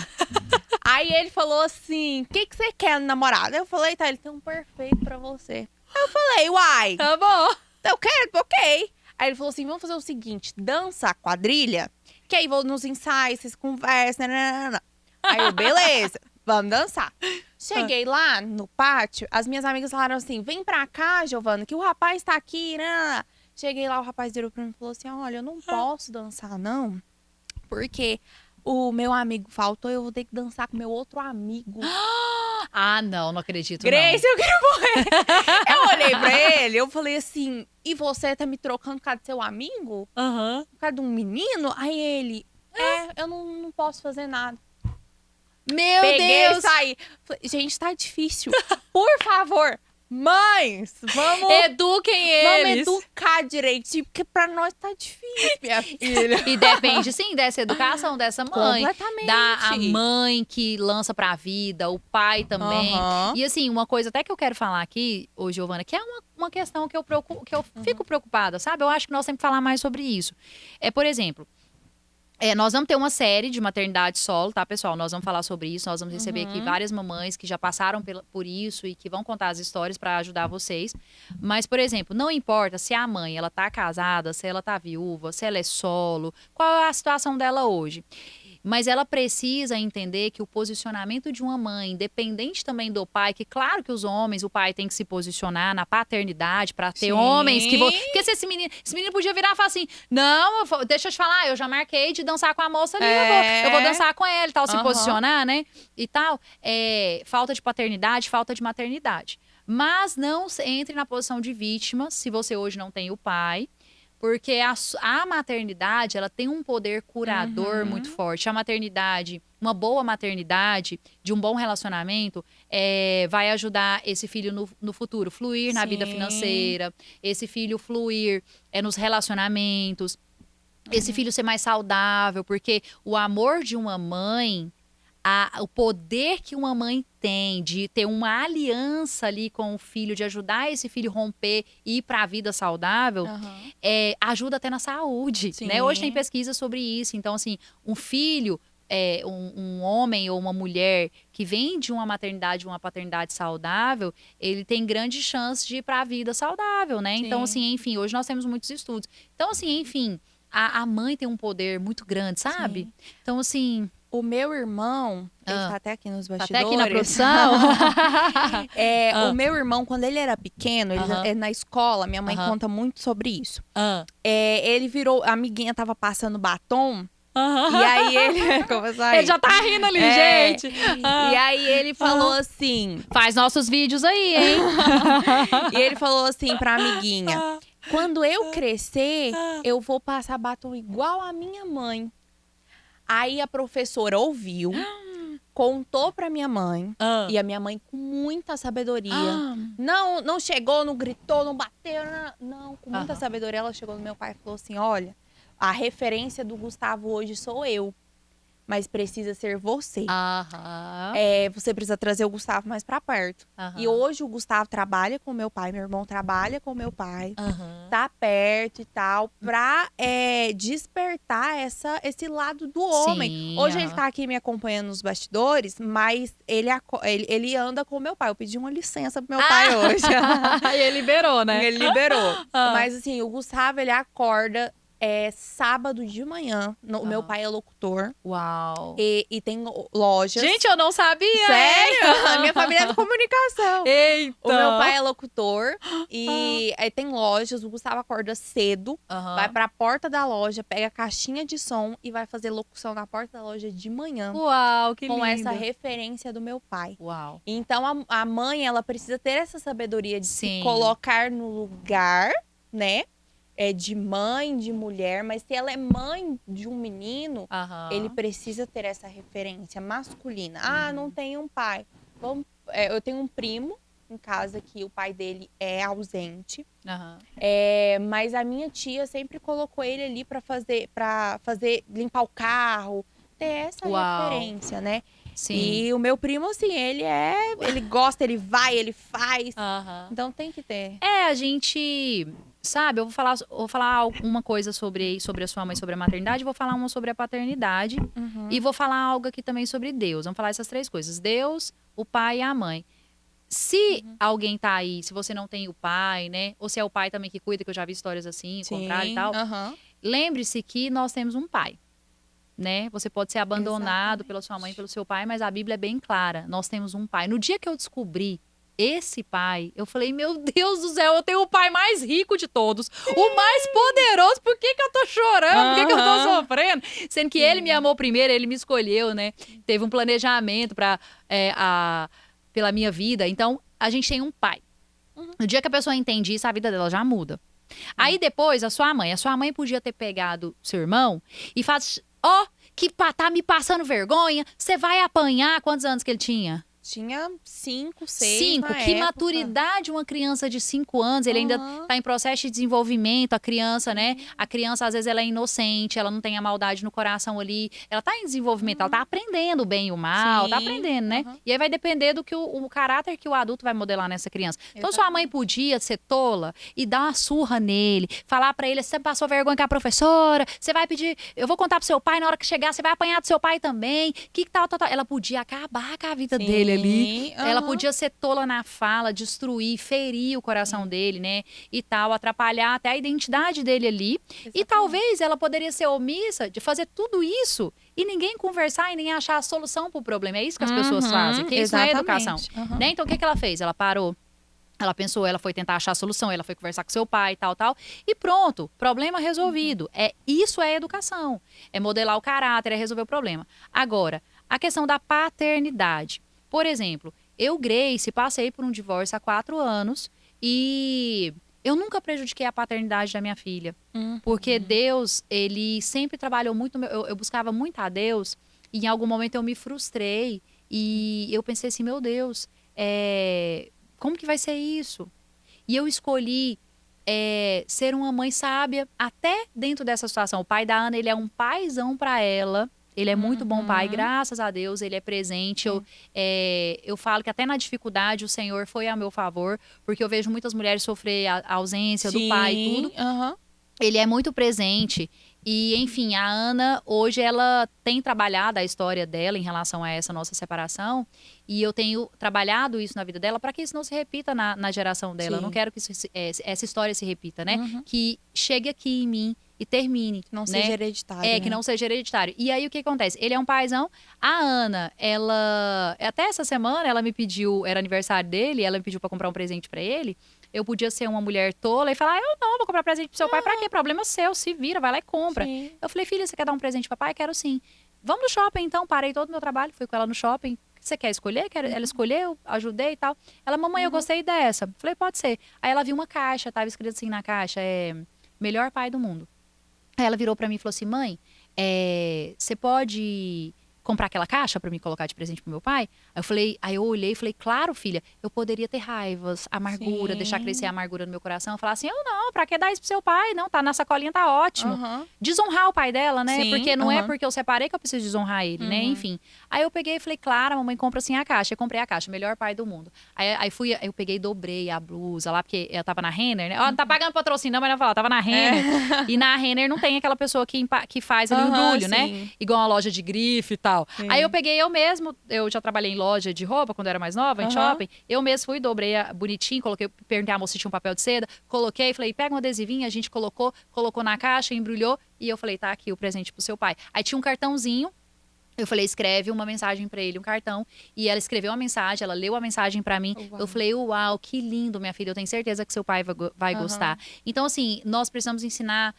Aí ele falou assim, o que você quer no namorado? Eu falei, tá, ele tem um perfeito pra você. Aí eu falei, uai. Tá bom. Eu quero, ok. Aí ele falou assim, vamos fazer o seguinte, dança a quadrilha, que aí vou nos ensaios, vocês conversam, nananana. Aí eu, beleza, vamos dançar. Cheguei lá no pátio, as minhas amigas falaram assim, vem pra cá, Giovana, que o rapaz tá aqui, nananana. Cheguei lá, o rapaz virou pra mim e falou assim, olha, eu não posso dançar, não, Porque o meu amigo faltou, eu vou ter que dançar com meu outro amigo. Ah, não acredito, Grace, eu quero morrer. Eu olhei pra ele, eu falei assim, e você tá me trocando por causa do seu amigo? não. Por causa de um menino? Aí ele, eu não posso fazer nada. Meu Peguei Deus! e saí. Falei, gente, tá difícil. Por favor, mães, vamos Eduquem eles! educar direitinho, porque pra nós tá difícil, minha filha. E depende, sim, dessa educação dessa mãe. Completamente. Da mãe que lança pra vida, o pai também. Aham. E assim, uma coisa até que eu quero falar aqui, ô Giovana, que é uma questão que eu fico preocupada, sabe? Eu acho que nós temos que falar mais sobre isso. Por exemplo, nós vamos ter uma série de maternidade solo, tá, pessoal? Nós vamos falar sobre isso. Nós vamos receber aqui várias mamães que já passaram por isso e que vão contar as histórias para ajudar vocês. Mas, por exemplo, não importa se a mãe ela tá casada, se ela tá viúva, se ela é solo, qual é a situação dela hoje. Mas ela precisa entender que o posicionamento de uma mãe, independente também do pai, que claro que o pai tem que se posicionar na paternidade para ter homens que vão. Porque se esse menino podia virar e falar assim: não, deixa eu te falar, eu já marquei de dançar com a moça ali, eu vou dançar com ela e tal, se posicionar, né? E tal. Falta de paternidade, falta de maternidade. Mas não entre na posição de vítima se você hoje não tem o pai. Porque a maternidade, ela tem um poder curador muito forte. A maternidade, uma boa maternidade, de um bom relacionamento, vai ajudar esse filho no futuro, fluir na vida financeira, esse filho fluir nos relacionamentos, esse filho ser mais saudável, porque o amor de uma mãe, o poder que uma mãe tem de ter uma aliança ali com o filho, de ajudar esse filho romper e ir para a vida saudável, ajuda até na saúde, né? Hoje tem pesquisa sobre isso. Então, assim, um filho, um homem ou uma mulher que vem de uma maternidade, uma paternidade saudável, ele tem grande chance de ir para a vida saudável, né? Então, assim, enfim, hoje nós temos muitos estudos. Então, assim, enfim, a mãe tem um poder muito grande, sabe? Sim. Então, assim... O meu irmão, ele tá até aqui nos bastidores. Tá até aqui na produção. O meu irmão, quando ele era pequeno, na escola, minha mãe conta muito sobre isso. Ele virou, a amiguinha tava passando batom. E aí ele começou a rir. Ele já tá rindo ali, gente. E aí ele falou assim... Faz nossos vídeos aí, hein? E ele falou assim pra amiguinha: quando eu crescer, eu vou passar batom igual a minha mãe. Aí a professora ouviu, contou pra minha mãe. E a minha mãe, com muita sabedoria, não chegou, não gritou, não bateu. Não, com muita sabedoria, ela chegou no meu pai e falou assim: olha, a referência do Gustavo hoje sou eu. Mas precisa ser você. Você precisa trazer o Gustavo mais pra perto. E hoje o Gustavo trabalha com meu pai, meu irmão trabalha com meu pai. Tá perto e tal, pra despertar esse lado do homem. Sim, Hoje ele tá aqui me acompanhando nos bastidores, mas ele anda com meu pai. Eu pedi uma licença pro meu pai hoje. E ele liberou, né? Ele liberou. Mas assim, o Gustavo, ele acorda... sábado de manhã. O meu pai é locutor. Uau. E tem lojas. Gente, eu não sabia. Sério? A minha família é da comunicação. Eita. O meu pai é locutor. E aí tem lojas. O Gustavo acorda cedo. Vai pra porta da loja, pega a caixinha de som e vai fazer locução na porta da loja de manhã. Uau, que lindo. Com essa referência do meu pai. Uau. Então a mãe, ela precisa ter essa sabedoria de se colocar no lugar, né? De mãe, de mulher, mas se ela é mãe de um menino, ele precisa ter essa referência masculina. Não tem um pai. Eu tenho um primo em casa que o pai dele é ausente. Mas a minha tia sempre colocou ele ali para limpar o carro, ter essa referência, né? Sim. E o meu primo, assim, ele gosta, ele vai, ele faz. Então tem que ter. A gente... Sabe, eu vou falar uma coisa sobre a sua mãe, sobre a maternidade, vou falar uma sobre a paternidade e vou falar algo aqui também sobre Deus. Vamos falar essas três coisas: Deus, o pai e a mãe. Se alguém tá aí, se você não tem o pai, né? Ou se é o pai também que cuida, que eu já vi histórias assim, o contrário e tal. Lembre-se que nós temos um pai, né? Você pode ser abandonado pela sua mãe, pelo seu pai, mas a Bíblia é bem clara. Nós temos um pai. No dia que eu descobri esse pai, eu falei, meu Deus do céu, eu tenho o pai mais rico de todos, o mais poderoso, por que eu tô chorando? Por que eu tô sofrendo? Sendo que ele me amou primeiro, ele me escolheu, né? Teve um planejamento pela minha vida. Então, a gente tem um pai. No dia que a pessoa entende isso, a vida dela já muda. Aí depois, a sua mãe podia ter pegado seu irmão e faz, que tá me passando vergonha, você vai apanhar. Quantos anos que ele tinha? Tinha 5, 6 5, na que época. maturidade uma criança de 5 anos, ele ainda tá em processo de desenvolvimento, a criança, né? A criança, às vezes, ela é inocente, ela não tem a maldade no coração ali, ela tá em desenvolvimento, ela tá aprendendo o bem e o mal, tá aprendendo, né? E aí vai depender do que o caráter que o adulto vai modelar nessa criança. Então, sua mãe podia ser tola e dar uma surra nele, falar pra ele, você passou vergonha com a professora, você vai pedir, eu vou contar pro seu pai, na hora que chegar, você vai apanhar do seu pai também, que tal. Ela podia acabar com a vida dele ali. Ela podia ser tola na fala, destruir, ferir o coração dele, né? E tal, atrapalhar até a identidade dele ali. Exatamente. E talvez ela poderia ser omissa de fazer tudo isso e ninguém conversar e nem achar a solução pro problema. É isso que as pessoas fazem, que isso não é educação. Né? Então, o que ela fez? Ela parou. Ela pensou, ela foi tentar achar a solução, ela foi conversar com seu pai, tal. E pronto, problema resolvido. Isso é educação. É modelar o caráter, é resolver o problema. Agora, a questão da paternidade. Por exemplo, eu, Grace, passei por um divórcio há 4 anos e eu nunca prejudiquei a paternidade da minha filha. Porque Deus, ele sempre trabalhou muito, eu buscava muito a Deus e em algum momento eu me frustrei e eu pensei assim, meu Deus, como que vai ser isso? E eu escolhi ser uma mãe sábia até dentro dessa situação. O pai da Ana, ele é um paizão para ela. Ele é muito bom pai, graças a Deus, ele é presente. Eu falo que até na dificuldade o Senhor foi a meu favor, porque eu vejo muitas mulheres sofrer a ausência do pai e tudo. Ele é muito presente. E, enfim, a Ana, hoje, ela tem trabalhado a história dela em relação a essa nossa separação. E eu tenho trabalhado isso na vida dela para que isso não se repita na geração dela. Eu não quero que essa história se repita, né? Que chegue aqui em mim e termine. Que não seja hereditário. Que não seja hereditário. E aí, o que acontece? Ele é um paizão. A Ana, ela... Até essa semana, ela me pediu... Era aniversário dele, ela me pediu para comprar um presente para ele. Eu podia ser uma mulher tola e falar, eu não vou comprar presente pro seu pai, pra quê? Problema seu, se vira, vai lá e compra. Eu falei, filha, você quer dar um presente pro papai? Quero sim. Vamos no shopping, então. Parei todo o meu trabalho, fui com ela no shopping. Você quer escolher? Ela escolheu, ajudei e tal. Ela, mamãe, eu gostei dessa. Falei, pode ser. Aí ela viu uma caixa, tava escrito assim na caixa, melhor pai do mundo. Aí ela virou pra mim e falou assim, mãe, você pode comprar aquela caixa para me colocar de presente pro meu pai? Aí eu olhei e falei, claro, filha, eu poderia ter raivas, amargura, deixar crescer a amargura no meu coração, falar assim, pra que dar isso pro seu pai? Não, tá na sacolinha, tá ótimo. Desonrar o pai dela, né? Porque não é porque eu separei que eu preciso desonrar ele, né? Enfim. Aí eu peguei e falei, claro, a mamãe compra assim a caixa. Eu comprei a caixa, melhor pai do mundo. Aí eu peguei e dobrei a blusa lá, porque ela tava na Renner, né? Não tá pagando patrocínio, não, mas ela fala, tava na Renner. E na Renner não tem aquela pessoa que faz ali o embrulho, né? Igual uma loja de grife e tal. Aí eu peguei eu já trabalhei em loja de roupa quando eu era mais nova, em shopping. Eu mesmo fui, dobrei bonitinho, perguntei a moça se tinha um papel de seda, coloquei, falei, pega um adesivinho, a gente colocou na caixa, embrulhou, e eu falei, tá aqui o presente pro seu pai. Aí tinha um cartãozinho. Eu falei, escreve uma mensagem pra ele, um cartão. E ela escreveu uma mensagem, ela leu a mensagem pra mim. Eu falei, uau, que lindo, minha filha. Eu tenho certeza que seu pai vai gostar. Então, assim, nós precisamos ensinar,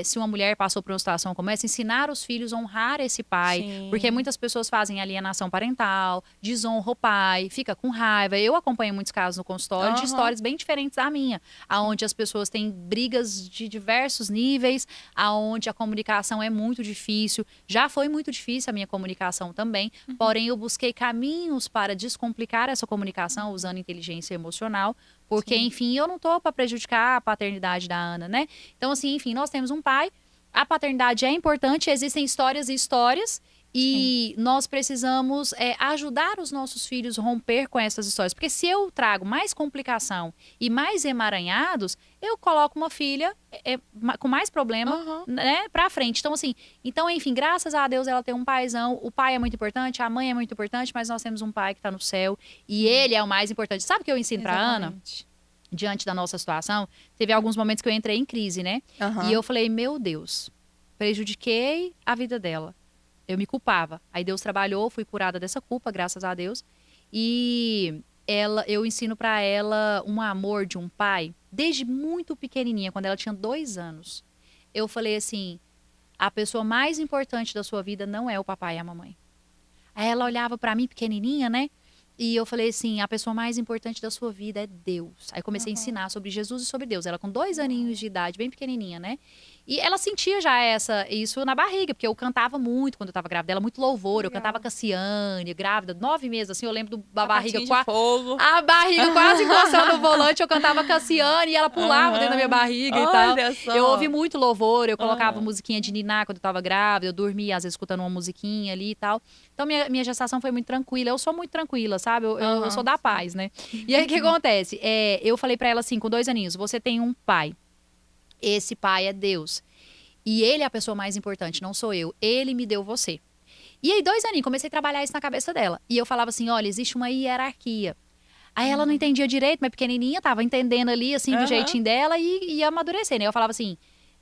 se uma mulher passou por uma situação como essa, ensinar os filhos a honrar esse pai. Sim. Porque muitas pessoas fazem alienação parental, desonra o pai, fica com raiva. Eu acompanho muitos casos no consultório de histórias bem diferentes da minha. Onde as pessoas têm brigas de diversos níveis, onde a comunicação é muito difícil. Já foi muito difícil a minha comunicação também, porém eu busquei caminhos para descomplicar essa comunicação usando inteligência emocional, porque, enfim, eu não tô para prejudicar a paternidade da Ana, né? Então, assim, enfim, nós temos um pai, a paternidade é importante, existem histórias e histórias, e nós precisamos ajudar os nossos filhos a romper com essas histórias. Porque se eu trago mais complicação e mais emaranhados, eu coloco uma filha com mais problema, né, pra frente. Então, assim, enfim, graças a Deus ela tem um paizão. O pai é muito importante, a mãe é muito importante, mas nós temos um pai que tá no céu e ele é o mais importante. Sabe o que eu ensino pra Ana? Diante da nossa situação, teve alguns momentos que eu entrei em crise, né? E eu falei, meu Deus, prejudiquei a vida dela. Eu me culpava. Aí Deus trabalhou, fui curada dessa culpa, graças a Deus. E eu ensino pra ela um amor de um pai desde muito pequenininha, quando ela tinha 2 anos. Eu falei assim, a pessoa mais importante da sua vida não é o papai e a mamãe. Aí ela olhava pra mim pequenininha, né? E eu falei assim, a pessoa mais importante da sua vida é Deus. Aí comecei a ensinar sobre Jesus e sobre Deus. Ela com 2 aninhos de idade, bem pequenininha, né? E ela sentia já isso na barriga, porque eu cantava muito quando eu tava grávida. Ela muito louvor, eu cantava Cassiane, grávida, 9 meses, assim, eu lembro da barriga quase... fogo. A barriga quase encostando no volante, eu cantava Cassiane e ela pulava dentro da minha barriga e tal. Eu ouvi muito louvor, eu colocava musiquinha de niná quando eu tava grávida, eu dormia, às vezes, escutando uma musiquinha ali e tal. Então, minha gestação foi muito tranquila. Eu sou muito tranquila, sabe? Eu sou da paz, né? E aí, o que acontece? Eu falei pra ela assim, com 2 aninhos, você tem um pai. Esse pai é Deus. E ele é a pessoa mais importante, não sou eu. Ele me deu você. E aí, 2 aninhos, comecei a trabalhar isso na cabeça dela. E eu falava assim, olha, existe uma hierarquia. Aí ela não entendia direito, mas pequenininha, tava entendendo ali, assim, do jeitinho dela e ia amadurecendo. Aí eu falava assim,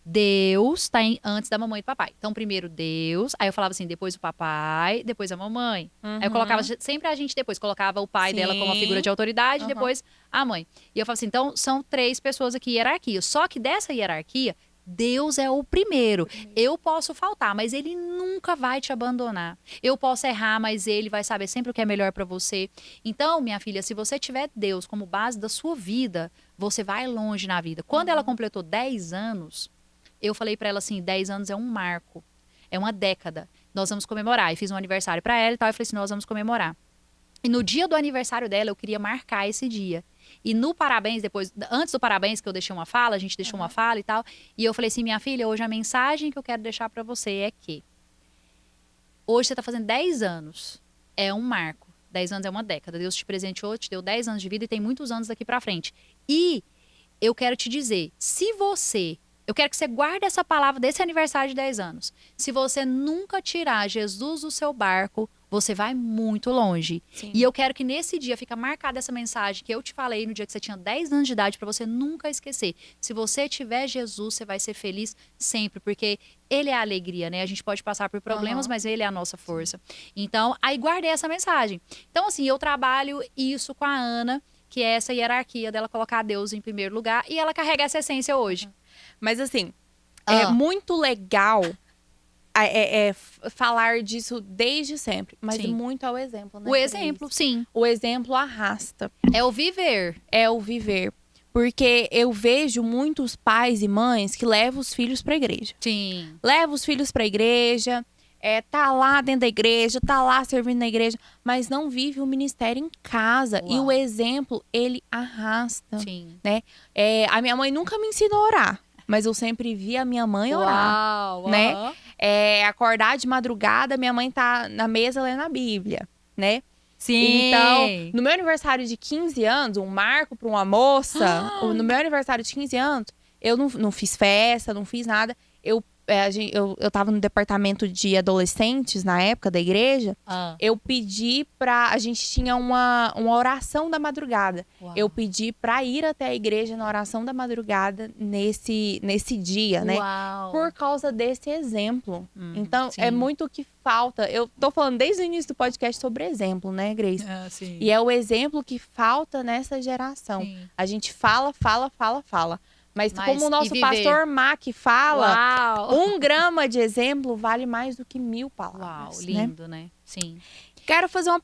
Deus tá antes da mamãe e do papai. Então, primeiro Deus, aí eu falava assim, depois o papai, depois a mamãe. Aí eu colocava sempre a gente depois, colocava o pai dela como uma figura de autoridade, depois a mãe. E eu falava assim, então são 3 pessoas aqui, hierarquia. Só que dessa hierarquia, Deus é o primeiro. Eu posso faltar, mas ele nunca vai te abandonar. Eu posso errar, mas ele vai saber sempre o que é melhor pra você. Então, minha filha, se você tiver Deus como base da sua vida, você vai longe na vida. Quando ela completou 10 anos, eu falei pra ela assim, 10 anos é um marco, é uma década. Nós vamos comemorar. E fiz um aniversário pra ela e tal, eu falei assim, nós vamos comemorar. E no dia do aniversário dela, eu queria marcar esse dia. E no parabéns, antes do parabéns, que eu deixei uma fala, a gente deixou uma fala e tal. E eu falei assim, minha filha, hoje a mensagem que eu quero deixar pra você é que hoje você tá fazendo 10 anos. É um marco. 10 anos é uma década. Deus te presenteou, te deu 10 anos de vida e tem muitos anos daqui pra frente. E eu quero te dizer, eu quero que você guarde essa palavra desse aniversário de 10 anos. Se você nunca tirar Jesus do seu barco, você vai muito longe. Sim. E eu quero que nesse dia fica marcada essa mensagem que eu te falei no dia que você tinha 10 anos de idade, para você nunca esquecer. Se você tiver Jesus, você vai ser feliz sempre, porque ele é a alegria, né? A gente pode passar por problemas, mas ele é a nossa força. Então, aí guardei essa mensagem. Então, assim, eu trabalho isso com a Ana, que é essa hierarquia dela colocar Deus em primeiro lugar, e ela carrega essa essência hoje. Mas assim, é muito legal falar disso desde sempre. Mas muito é o exemplo, né? O exemplo, sim. O exemplo arrasta. É o viver. É o viver. Porque eu vejo muitos pais e mães que levam os filhos pra igreja. Sim. Levam os filhos pra igreja, tá lá dentro da igreja, tá lá servindo na igreja, mas não vive o ministério em casa. Uau. E o exemplo, ele arrasta. Sim. Né? A minha mãe nunca me ensinou a orar, mas eu sempre vi a minha mãe orar. Uau, né? Acordar de madrugada, minha mãe tá na mesa lendo a Bíblia, né? Sim. Então, no meu aniversário de 15 anos, um marco pra uma moça, no meu aniversário de 15 anos, eu não fiz festa, não fiz nada. Eu tava no departamento de adolescentes na época da igreja. Eu pedi a gente tinha uma oração da madrugada. Uau. Eu pedi pra ir até a igreja na oração da madrugada nesse dia, né? Uau. Por causa desse exemplo. Então, sim. é muito o que falta. Eu tô falando desde o início do podcast sobre exemplo, né, Grace? Sim. E é o exemplo que falta nessa geração. Sim. A gente fala. Mas como o nosso e pastor Mac fala, Uau. 1 grama de exemplo vale mais do que 1000 palavras. Uau, lindo, né? Sim. Quero fazer uma...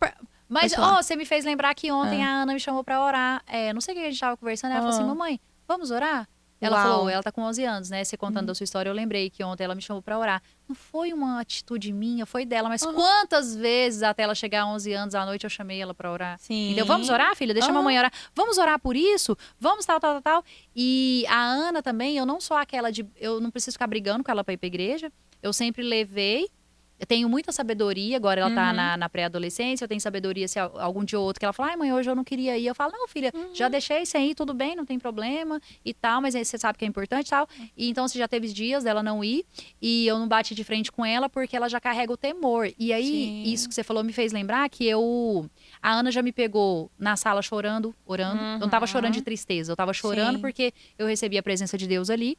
Mas, você me fez lembrar que ontem a Ana me chamou pra orar. Não sei o que a gente tava conversando. Ela falou assim, mamãe, vamos orar? Ela Uau. falou, ela tá com 11 anos, né? Você contando da sua história, eu lembrei que ontem ela me chamou pra orar. Não foi uma atitude minha, foi dela. Mas quantas vezes até ela chegar a 11 anos à noite eu chamei ela pra orar? Sim. Entendeu? Vamos orar, filha? Deixa a mamãe orar. Vamos orar por isso? Vamos tal. E a Ana também, eu não sou aquela de... Eu não preciso ficar brigando com ela pra ir pra igreja. Eu sempre levei. Eu tenho muita sabedoria, agora ela tá na pré-adolescência, eu tenho sabedoria se algum dia ou outro que ela fala, ai mãe, hoje eu não queria ir. Eu falo, não filha, já deixei sem ir, tudo bem, não tem problema e tal, mas aí você sabe que é importante e tal. E então você já teve dias dela não ir e eu não bati de frente com ela porque ela já carrega o temor. E aí, isso que você falou me fez lembrar que a Ana já me pegou na sala chorando, orando. Eu não tava chorando de tristeza, eu tava chorando porque eu recebi a presença de Deus ali.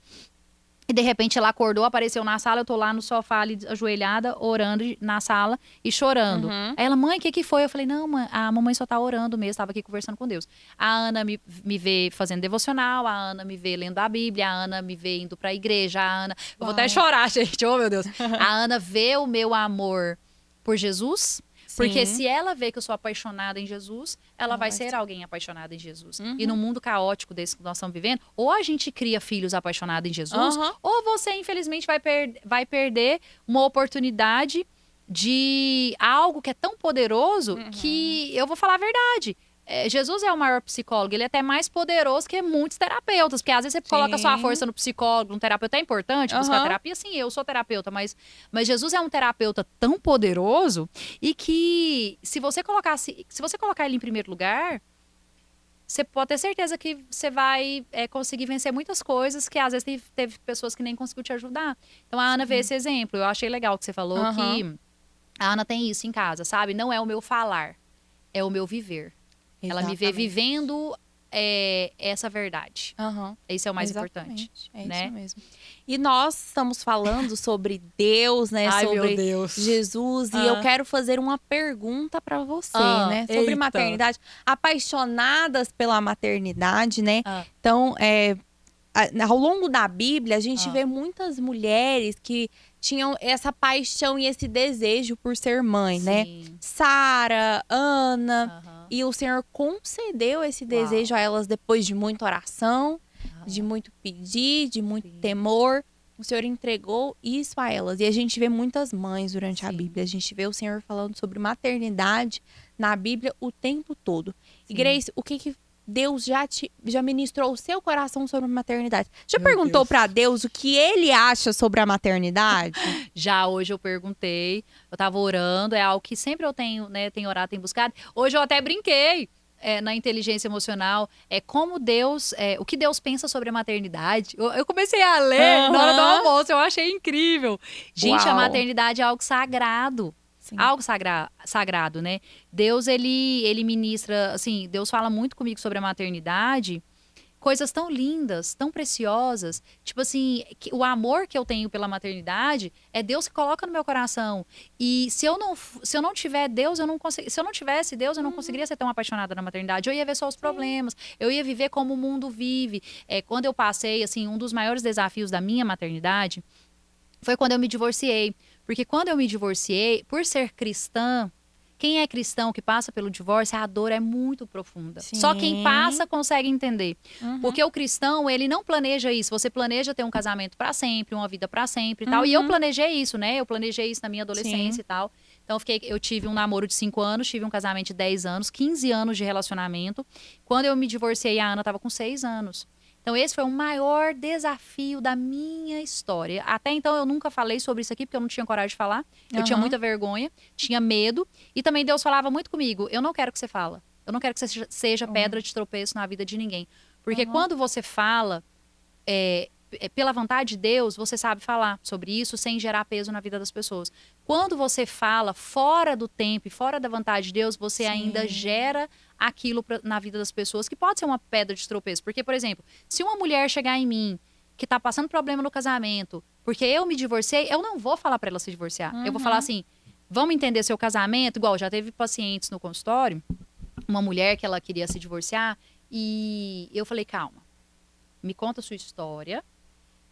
E de repente ela acordou, apareceu na sala, eu tô lá no sofá ali ajoelhada, orando na sala e chorando. Aí ela, mãe, o que foi? Eu falei, não, mãe, a mamãe só tá orando mesmo, tava aqui conversando com Deus. A Ana me vê fazendo devocional, a Ana me vê lendo a Bíblia, a Ana me vê indo pra igreja, a Ana... Eu vou até chorar, gente, oh meu Deus. A Ana vê o meu amor por Jesus... Porque se ela vê que eu sou apaixonada em Jesus, ela vai ser alguém apaixonada em Jesus. E no mundo caótico desse que nós estamos vivendo, ou a gente cria filhos apaixonados em Jesus, ou você, infelizmente, vai perder uma oportunidade de algo que é tão poderoso que eu vou falar a verdade. Jesus é o maior psicólogo, ele é até mais poderoso que muitos terapeutas, porque às vezes você coloca sua força no psicólogo, no terapeuta, é importante buscar terapia, sim, eu sou terapeuta, mas Jesus é um terapeuta tão poderoso e que se você colocar ele em primeiro lugar, você pode ter certeza que você vai conseguir vencer muitas coisas que às vezes teve pessoas que nem conseguiu te ajudar. Então a Ana vê esse exemplo, eu achei legal que você falou que a Ana tem isso em casa, sabe? Não é o meu falar, é o meu viver. Ela me vê vivendo essa verdade. Esse é o mais importante. É né? isso mesmo. E nós estamos falando sobre Deus, né? Ai, sobre meu Deus. Jesus. E eu quero fazer uma pergunta para você, né? Sobre eita. maternidade. Apaixonadas pela maternidade, né? Então, ao longo da Bíblia, a gente vê muitas mulheres que tinham essa paixão e esse desejo por ser mãe, né? Sara, Ana. E o Senhor concedeu esse desejo a elas depois de muita oração, de muito pedir, de muito temor. O Senhor entregou isso a elas. E a gente vê muitas mães durante a Bíblia. A gente vê o Senhor falando sobre maternidade na Bíblia o tempo todo. E Grace, o que Deus já ministrou o seu coração sobre a maternidade? Já perguntou para Deus o que ele acha sobre a maternidade? Já, hoje eu perguntei, eu tava orando, é algo que sempre eu tenho, né, tenho orado, tenho buscado. Hoje eu até brinquei na inteligência emocional, como Deus, o que Deus pensa sobre a maternidade. Eu comecei a ler na hora do almoço, eu achei incrível. Gente, a maternidade é algo sagrado. Algo sagrado, né? Deus, ele ministra, assim, Deus fala muito comigo sobre a maternidade, coisas tão lindas, tão preciosas. Tipo assim, o amor que eu tenho pela maternidade é Deus que coloca no meu coração. E se eu não tiver Deus, se eu não tivesse Deus, eu não conseguiria ser tão apaixonada na maternidade. Eu ia ver só os problemas, eu ia viver como o mundo vive. Quando eu passei, assim, um dos maiores desafios da minha maternidade foi quando eu me divorciei. Porque quando eu me divorciei, por ser cristã, quem é cristão que passa pelo divórcio, a dor é muito profunda. Só quem passa consegue entender. Porque o cristão, ele não planeja isso. Você planeja ter um casamento para sempre, uma vida para sempre e tal. E eu planejei isso, né? Eu planejei isso na minha adolescência e tal. Então, eu tive um namoro de 5 anos, tive um casamento de 10 anos, 15 anos de relacionamento. Quando eu me divorciei, a Ana estava com 6 anos. Então, esse foi o maior desafio da minha história. Até então, eu nunca falei sobre isso aqui, porque eu não tinha coragem de falar. Eu tinha muita vergonha, tinha medo. E também Deus falava muito comigo, eu não quero que você fala. Eu não quero que você seja pedra de tropeço na vida de ninguém. Porque quando você fala pela vontade de Deus, você sabe falar sobre isso sem gerar peso na vida das pessoas. Quando você fala fora do tempo e fora da vontade de Deus, você ainda gera aquilo na vida das pessoas, que pode ser uma pedra de tropeço. Porque, por exemplo, se uma mulher chegar em mim que tá passando problema no casamento, porque eu me divorciei, eu não vou falar para ela se divorciar. Eu vou falar assim, vamos entender seu casamento? Igual, já teve pacientes no consultório, uma mulher que ela queria se divorciar, e eu falei, calma, me conta a sua história,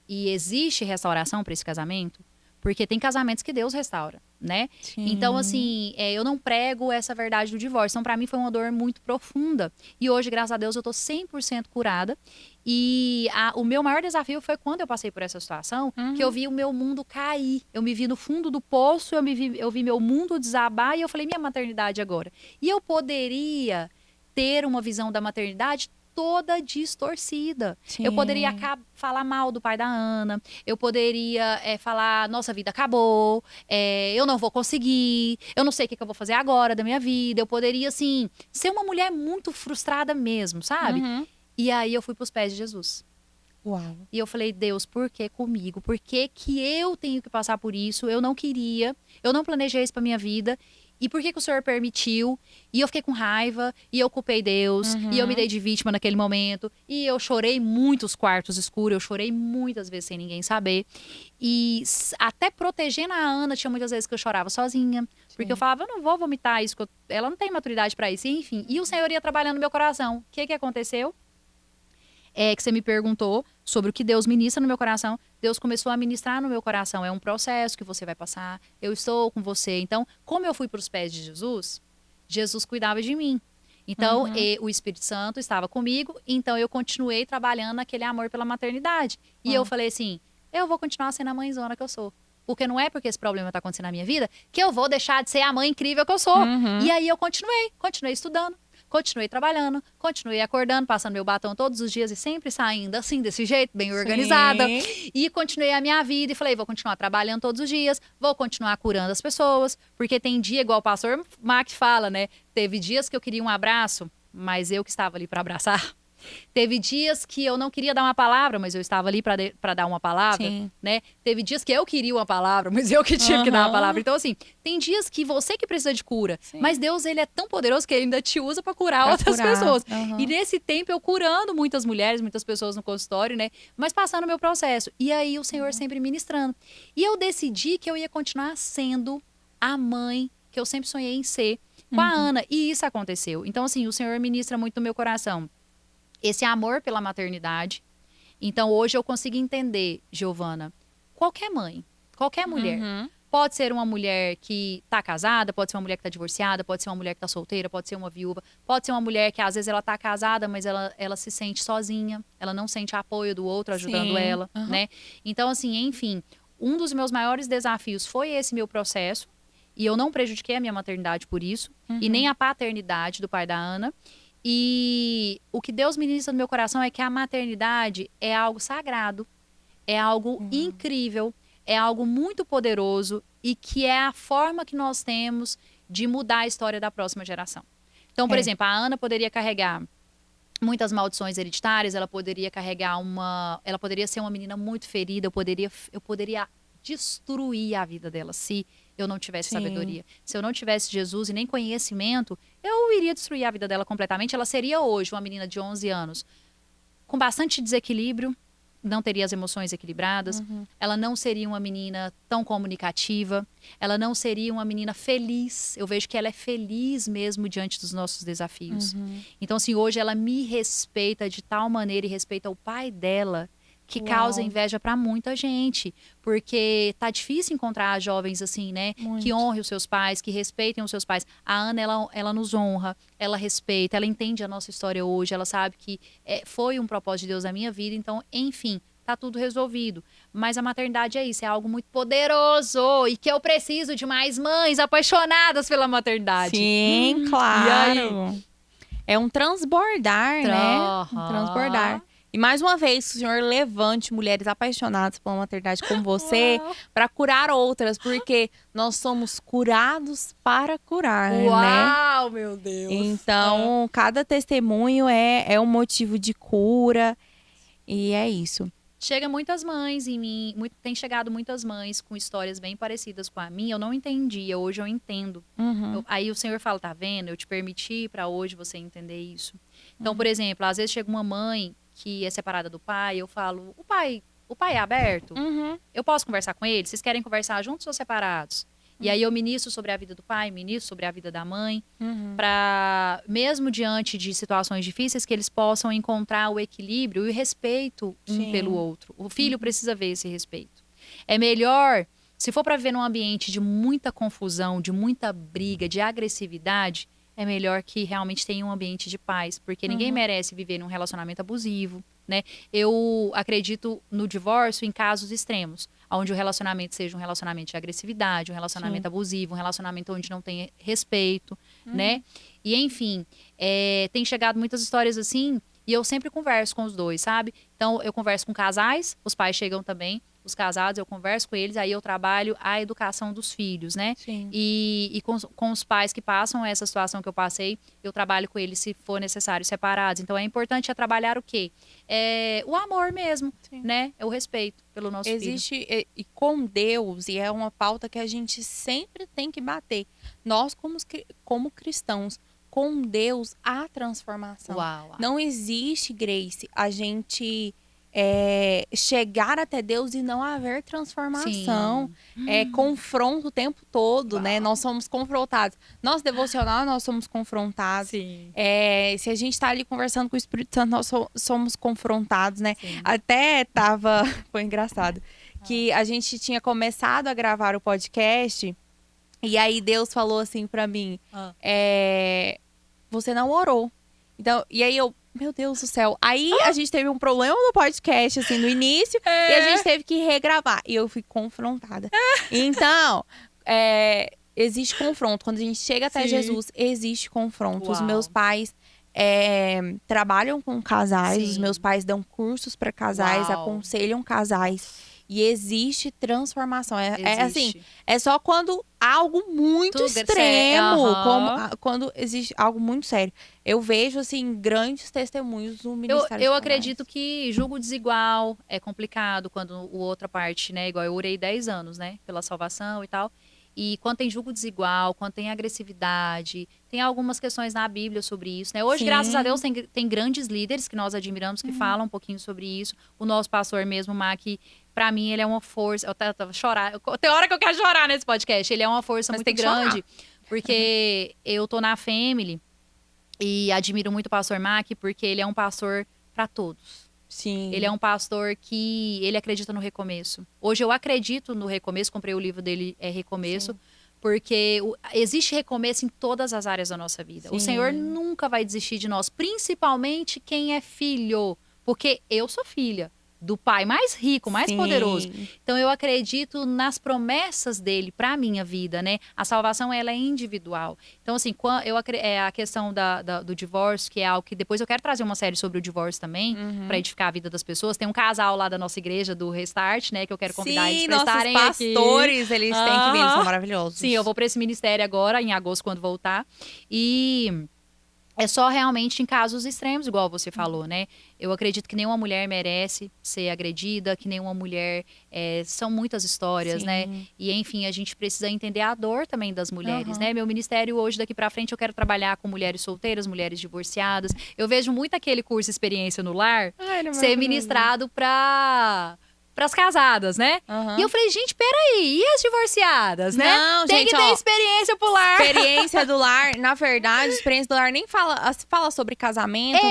e existe restauração para esse casamento? Porque tem casamentos que Deus restaura, né? Então, assim, eu não prego essa verdade do divórcio. Então, pra mim, foi uma dor muito profunda. E hoje, graças a Deus, eu tô 100% curada. E o meu maior desafio foi quando eu passei por essa situação, que eu vi o meu mundo cair. Eu me vi no fundo do poço, eu vi meu mundo desabar e eu falei, minha maternidade agora. E eu poderia ter uma visão da maternidade toda distorcida. Eu poderia falar mal do pai da Ana, eu poderia falar, nossa vida acabou, eu não vou conseguir, eu não sei o que eu vou fazer agora da minha vida. Eu poderia, assim, ser uma mulher muito frustrada mesmo, sabe? E aí eu fui pros pés de Jesus. Uau. E eu falei, Deus, por que comigo? Por que que eu tenho que passar por isso? Eu não queria, eu não planejei isso pra minha vida. E por que que o Senhor permitiu? E eu fiquei com raiva, e eu culpei Deus, e eu me dei de vítima naquele momento. E eu chorei muitos quartos escuros, eu chorei muitas vezes sem ninguém saber. E até protegendo a Ana, tinha muitas vezes que eu chorava sozinha. Porque eu falava, eu não vou vomitar isso, ela não tem maturidade pra isso. E, enfim, e o Senhor ia trabalhando no meu coração. O que que aconteceu? Que você me perguntou sobre o que Deus ministra no meu coração. Deus começou a ministrar no meu coração. É um processo que você vai passar. Eu estou com você. Então, como eu fui para os pés de Jesus, Jesus cuidava de mim. Então, o Espírito Santo estava comigo. Então, eu continuei trabalhando naquele amor pela maternidade. E eu falei assim, eu vou continuar sendo a mãezona que eu sou. Porque não é porque esse problema está acontecendo na minha vida que eu vou deixar de ser a mãe incrível que eu sou. E aí, eu continuei estudando. Continuei trabalhando, continuei acordando, passando meu batom todos os dias e sempre saindo assim, desse jeito, bem organizada. E continuei a minha vida e falei, vou continuar trabalhando todos os dias, vou continuar curando as pessoas, porque tem dia, igual o pastor Mac fala, né? Teve dias que eu queria um abraço, mas eu que estava ali para abraçar. Teve dias que eu não queria dar uma palavra, mas eu estava ali para dar uma palavra, né? Teve dias que eu queria uma palavra, mas eu que tive que dar uma palavra. Então, assim, tem dias que você que precisa de cura, mas Deus, ele é tão poderoso que ele ainda te usa para curar outras pessoas. E nesse tempo, eu curando muitas mulheres, muitas pessoas no consultório, né? Mas passando o meu processo. E aí, o Senhor sempre ministrando. E eu decidi que eu ia continuar sendo a mãe que eu sempre sonhei em ser com a Ana. E isso aconteceu. Então, assim, o Senhor ministra muito no meu coração esse amor pela maternidade. Então, hoje eu consigo entender, Giovana, qualquer mãe, qualquer mulher. Pode ser uma mulher que tá casada, pode ser uma mulher que tá divorciada, pode ser uma mulher que tá solteira, pode ser uma viúva, pode ser uma mulher que às vezes ela tá casada, mas ela se sente sozinha, ela não sente apoio do outro ajudando ela, né? Então, assim, enfim, um dos meus maiores desafios foi esse meu processo, e eu não prejudiquei a minha maternidade por isso, e nem a paternidade do pai da Ana. E o que Deus ministra no meu coração é que a maternidade é algo sagrado, é algo incrível, é algo muito poderoso e que é a forma que nós temos de mudar a história da próxima geração. Então, por exemplo, a Ana poderia carregar muitas maldições hereditárias, ela poderia carregar ela poderia ser uma menina muito ferida, eu poderia destruir a vida dela se eu não tivesse sabedoria. Se eu não tivesse Jesus e nem conhecimento, eu iria destruir a vida dela completamente. Ela seria hoje uma menina de 11 anos com bastante desequilíbrio, não teria as emoções equilibradas, ela não seria uma menina tão comunicativa, ela não seria uma menina feliz. Eu vejo que ela é feliz mesmo diante dos nossos desafios. Então, assim, hoje ela me respeita de tal maneira e respeita o pai dela, que causa inveja para muita gente, porque tá difícil encontrar jovens assim, né, que honrem os seus pais, que respeitem os seus pais. A Ana, ela nos honra, ela respeita, ela entende a nossa história hoje, ela sabe que foi um propósito de Deus na minha vida, então, enfim, tá tudo resolvido. Mas a maternidade é isso, é algo muito poderoso e que eu preciso de mais mães apaixonadas pela maternidade. Sim, claro. É um transbordar, né? Um transbordar. E mais uma vez, que o Senhor levante mulheres apaixonadas pela maternidade como você para curar outras, porque nós somos curados para curar, né? Uau, meu Deus! Então, cada testemunho é um motivo de cura e é isso. Chega muitas mães em mim, tem chegado muitas mães com histórias bem parecidas com a minha. Eu não entendia, hoje eu entendo. Aí o Senhor fala, tá vendo? Eu te permiti para hoje você entender isso. Então, por exemplo, às vezes chega uma mãe que é separada do pai, eu falo, o pai é aberto? Eu posso conversar com ele? Vocês querem conversar juntos ou separados? E aí eu ministro sobre a vida do pai, ministro sobre a vida da mãe, para, mesmo diante de situações difíceis, que eles possam encontrar o equilíbrio e o respeito um pelo outro. O filho precisa ver esse respeito. É melhor, se for para viver num ambiente de muita confusão, de muita briga, de agressividade, é melhor que realmente tenha um ambiente de paz, porque ninguém merece viver num relacionamento abusivo, né? Eu acredito no divórcio em casos extremos, onde o relacionamento seja um relacionamento de agressividade, um relacionamento abusivo, um relacionamento onde não tem respeito, né? E enfim, tem chegado muitas histórias assim, e eu sempre converso com os dois, sabe? Então, eu converso com casais, os pais chegam também, os casados, eu converso com eles, aí eu trabalho a educação dos filhos, né? Sim. E com os pais que passam essa situação que eu passei, eu trabalho com eles, se for necessário, separados. Então, é importante trabalhar o quê? O amor mesmo, Sim. né? É o respeito pelo nosso filho. Existe, e com Deus, e é uma pauta que a gente sempre tem que bater. Nós, como cristãos, com Deus, há transformação. Uau. Não existe, Grace, a gente chegar até Deus e não haver transformação. Confronto o tempo todo, Uau. né? Nós somos confrontados. Nosso devocional, nós somos confrontados. Sim. Se a gente tá ali conversando com o Espírito Santo, nós somos confrontados, né? Sim. Até foi engraçado, que a gente tinha começado a gravar o podcast, e aí Deus falou assim pra mim, você não orou. Então, e aí meu Deus do céu. Aí a gente teve um problema no podcast, assim, no início, e a gente teve que regravar. E eu fui confrontada. Então, existe confronto. Quando a gente chega até Jesus, existe confronto. Uau. Os meus pais trabalham com casais, Sim. os meus pais dão cursos para casais, Uau. aconselham casais. E existe transformação. Existe. Assim, é só quando há algo muito Tudo extremo, sério. quando existe algo muito sério. Eu vejo, assim, grandes testemunhos no Ministério Eu de acredito que julgo desigual é complicado quando o outra parte, né? Igual eu orei 10 anos, né? Pela salvação e tal. E quando tem julgo desigual, quando tem agressividade, tem algumas questões na Bíblia sobre isso, né? Hoje, Sim. graças a Deus, tem grandes líderes que nós admiramos que falam um pouquinho sobre isso. O nosso pastor mesmo, Mac, pra mim, ele é uma força. Eu tava chorar. Tem hora que eu quero chorar nesse podcast. Ele é uma força muito grande. Porque eu tô na Family e admiro muito o pastor Mac, porque ele é um pastor pra todos. Sim. Ele é um pastor que ele acredita no recomeço. Hoje eu acredito no recomeço, comprei o livro dele, Recomeço, Sim. porque existe recomeço em todas as áreas da nossa vida. Sim. O Senhor nunca vai desistir de nós, principalmente quem é filho, porque eu sou filha do pai mais rico, mais poderoso. Então eu acredito nas promessas dele para a minha vida, né? A salvação, ela é individual. Então assim, a questão do divórcio, que é algo que depois eu quero trazer uma série sobre o divórcio também, para edificar a vida das pessoas. Tem um casal lá da nossa igreja, do Restart, né? Que eu quero convidar eles para estarem aqui. Sim, nossos pastores, eles têm que vir, eles são maravilhosos. Sim, eu vou para esse ministério agora, em agosto, quando voltar. E é só realmente em casos extremos, igual você falou, né? Eu acredito que nenhuma mulher merece ser agredida, que nenhuma mulher... são muitas histórias, né? E, enfim, a gente precisa entender a dor também das mulheres, né? Meu ministério hoje, daqui pra frente, eu quero trabalhar com mulheres solteiras, mulheres divorciadas. Eu vejo muito aquele curso Experiência no Lar ser ministrado para as casadas, né? E eu falei, gente, peraí, e as divorciadas, né? Não, tem gente, que ter experiência pro lar. Experiência do lar, na verdade, experiência do lar nem fala sobre casamento,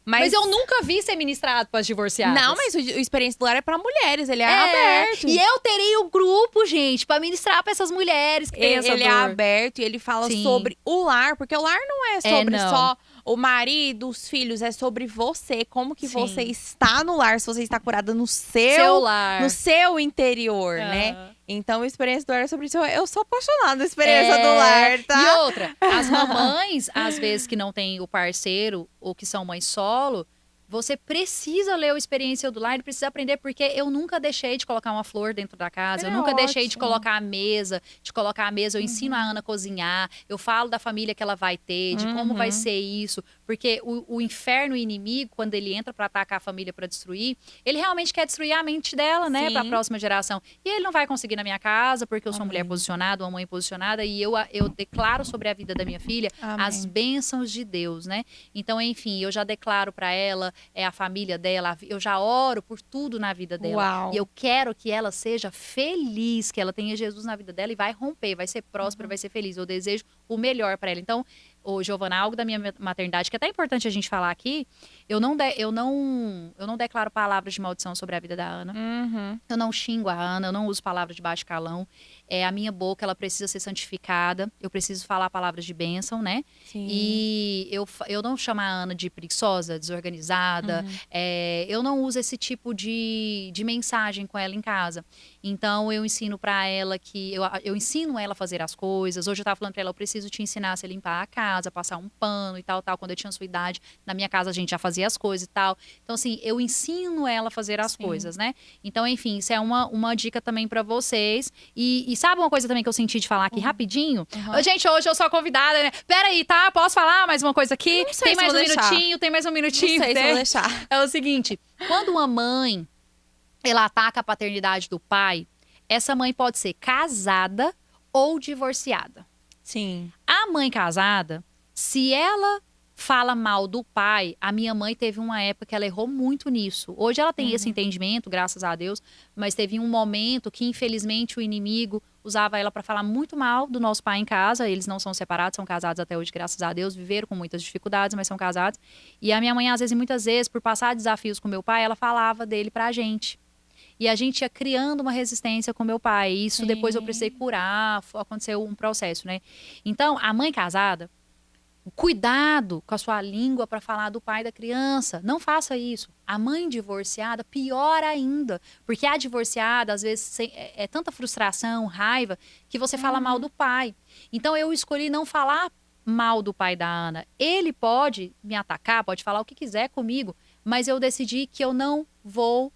mas eu nunca vi ser ministrado para as divorciadas. Não, mas o experiência do lar é para mulheres, ele é aberto. E eu terei o grupo, gente, para ministrar para essas mulheres que têm essa dor. Ele é aberto e ele fala sobre o lar, porque o lar não é sobre só o marido, os filhos, é sobre você, como que você está no lar, se você está curada no seu lar, no seu interior, né? Então, a experiência do lar é sobre isso. Eu sou apaixonada da experiência do lar, tá? E outra, as mamães, às vezes, que não têm o parceiro ou que são mães solo, você precisa ler o Experiência do Lar, precisa aprender, porque eu nunca deixei de colocar uma flor dentro da casa, eu nunca deixei de colocar a mesa, eu ensino a Ana a cozinhar, eu falo da família que ela vai ter, de como vai ser isso, porque o inferno, o inimigo, quando ele entra para atacar a família, para destruir, ele realmente quer destruir a mente dela, né, para a próxima geração. E ele não vai conseguir na minha casa, porque eu sou uma mulher posicionada, uma mãe posicionada, e eu declaro sobre a vida da minha filha as bênçãos de Deus, né? Então, enfim, eu já declaro para ela, a família dela, eu já oro por tudo na vida dela. Uau. E eu quero que ela seja feliz, que ela tenha Jesus na vida dela e vai romper, vai ser próspera, vai ser feliz. Eu desejo o melhor para ela. Então, Giovana, algo da minha maternidade, que é até importante a gente falar aqui, eu não declaro palavras de maldição sobre a vida da Ana. Eu não xingo a Ana, eu não uso palavras de baixo calão. A minha boca, ela precisa ser santificada, eu preciso falar palavras de bênção, né? Sim. E eu não chamo a Ana de preguiçosa, desorganizada, eu não uso esse tipo de mensagem com ela em casa. Então, eu ensino pra ela que... Eu ensino ela a fazer as coisas. Hoje eu tava falando pra ela, eu preciso te ensinar a se limpar a casa. casa, passar um pano e tal. Quando eu tinha sua idade, na minha casa a gente já fazia as coisas e tal. Então, assim, eu ensino ela a fazer as coisas, né? Então, enfim, isso é uma dica também pra vocês. E sabe uma coisa também que eu senti de falar aqui rapidinho? Gente, hoje eu sou a convidada, né? Peraí, tá? Posso falar mais uma coisa aqui? Não sei Tem mais um deixar. minutinho, tem mais um minutinho. Não sei se vou deixar. É o seguinte, quando uma mãe, ela ataca a paternidade do pai, essa mãe pode ser casada ou divorciada. Sim. A mãe casada, se ela fala mal do pai, a minha mãe teve uma época que ela errou muito nisso. Hoje ela tem esse entendimento, graças a Deus, mas teve um momento que, infelizmente, o inimigo usava ela para falar muito mal do nosso pai em casa. Eles não são separados, são casados até hoje, graças a Deus, viveram com muitas dificuldades, mas são casados. E a minha mãe, às vezes, muitas vezes, por passar desafios com meu pai, ela falava dele pra gente. E a gente ia criando uma resistência com meu pai. E isso depois eu precisei curar, aconteceu um processo, né? Então, a mãe casada, cuidado com a sua língua para falar do pai da criança. Não faça isso. A mãe divorciada, pior ainda. Porque a divorciada, às vezes, é tanta frustração, raiva, que você fala mal do pai. Então, eu escolhi não falar mal do pai da Ana. Ele pode me atacar, pode falar o que quiser comigo, mas eu decidi que eu não vou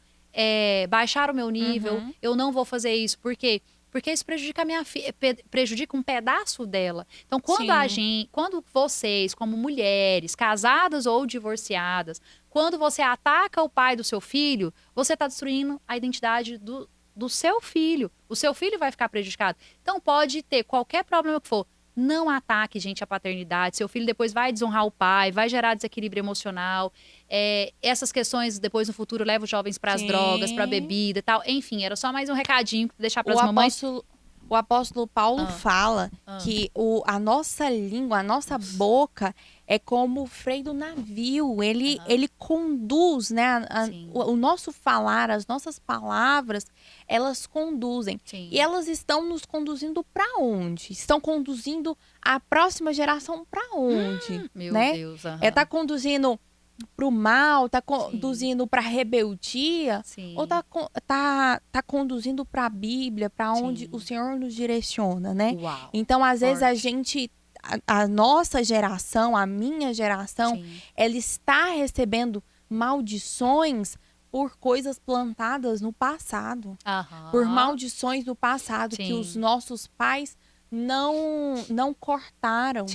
baixar o meu nível, eu não vou fazer isso. Por quê? Porque isso prejudica a minha filha, prejudica um pedaço dela. Então, quando vocês, como mulheres, casadas ou divorciadas, quando você ataca o pai do seu filho, você está destruindo a identidade do seu filho. O seu filho vai ficar prejudicado. Então, pode ter qualquer problema que for. Não ataque, gente, a paternidade. Seu filho depois vai desonrar o pai, vai gerar desequilíbrio emocional. Essas questões depois no futuro levam os jovens para as drogas, para a bebida e tal. Enfim, era só mais um recadinho para deixar para as mamães. O apóstolo Paulo fala que a nossa língua, a nossa boca é como o freio do navio. Ele conduz, né? O nosso falar, as nossas palavras, elas conduzem. Sim. E elas estão nos conduzindo para onde? Estão conduzindo a próxima geração para onde? Meu né? Deus. Tá conduzindo pro mal, tá conduzindo pra rebeldia, ou tá conduzindo pra Bíblia, pra onde o Senhor nos direciona, né? Uau, então, às vezes, a gente, a nossa geração, a minha geração, ela está recebendo maldições por coisas plantadas no passado. Por maldições do passado que os nossos pais não cortaram,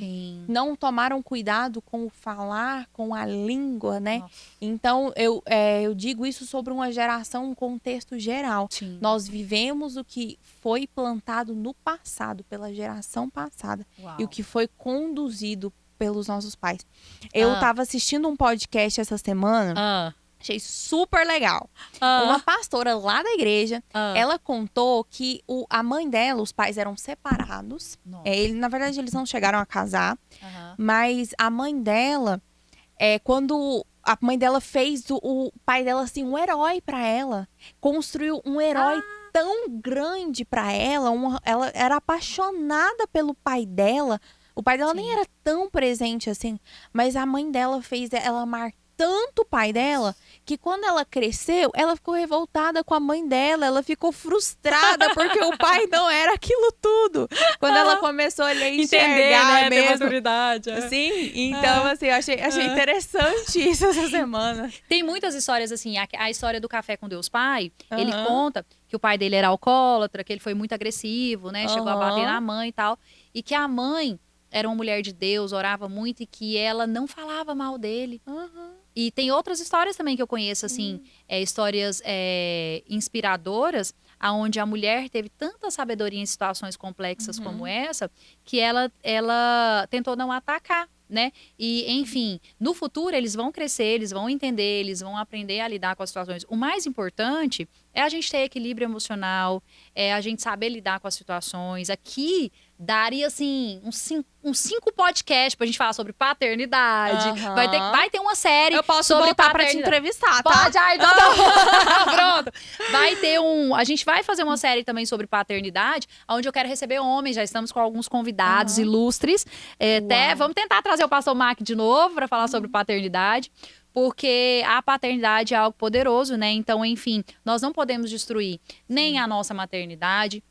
não tomaram cuidado com o falar, com a língua, né? Nossa. Então, eu digo isso sobre uma geração, um contexto geral. Nós vivemos o que foi plantado no passado, pela geração passada. Uau. E o que foi conduzido pelos nossos pais. Eu estava assistindo um podcast essa semana. Achei super legal. Uma pastora lá da igreja, ela contou que a mãe dela, os pais eram separados. Na verdade, eles não chegaram a casar. Mas a mãe dela, quando a mãe dela fez o pai dela assim, um herói para ela. Construiu um herói tão grande para ela. Ela era apaixonada pelo pai dela. O pai dela nem era tão presente assim. Mas a mãe dela fez ela amar tanto o pai dela, que quando ela cresceu, ela ficou revoltada com a mãe dela, ela ficou frustrada porque o pai não era aquilo tudo. Quando ela começou a enxergar, né, mesmo. Ter maturidade. Sim, então assim, eu achei interessante isso essa semana. Tem muitas histórias assim, a história do Café com Deus Pai, ele conta que o pai dele era alcoólatra, que ele foi muito agressivo, né, chegou a bater na mãe e tal, e que a mãe era uma mulher de Deus, orava muito e que ela não falava mal dele. E tem outras histórias também que eu conheço, assim, histórias inspiradoras, onde a mulher teve tanta sabedoria em situações complexas como essa, que ela tentou não atacar, né? E, enfim, no futuro eles vão crescer, eles vão entender, eles vão aprender a lidar com as situações. O mais importante é a gente ter equilíbrio emocional, a gente saber lidar com as situações. Aqui daria, assim, uns 5 podcasts pra gente falar sobre paternidade. Vai ter uma série eu posso sobre voltar paternidade. pra te entrevistar, tá? Pode, ai, não. Pronto. Vai ter a gente vai fazer uma série também sobre paternidade, onde eu quero receber homens, já estamos com alguns convidados ilustres. Até vamos tentar trazer o pastor Mac de novo pra falar sobre paternidade. Porque a paternidade é algo poderoso, né? Então, enfim, nós não podemos destruir nem a nossa maternidade,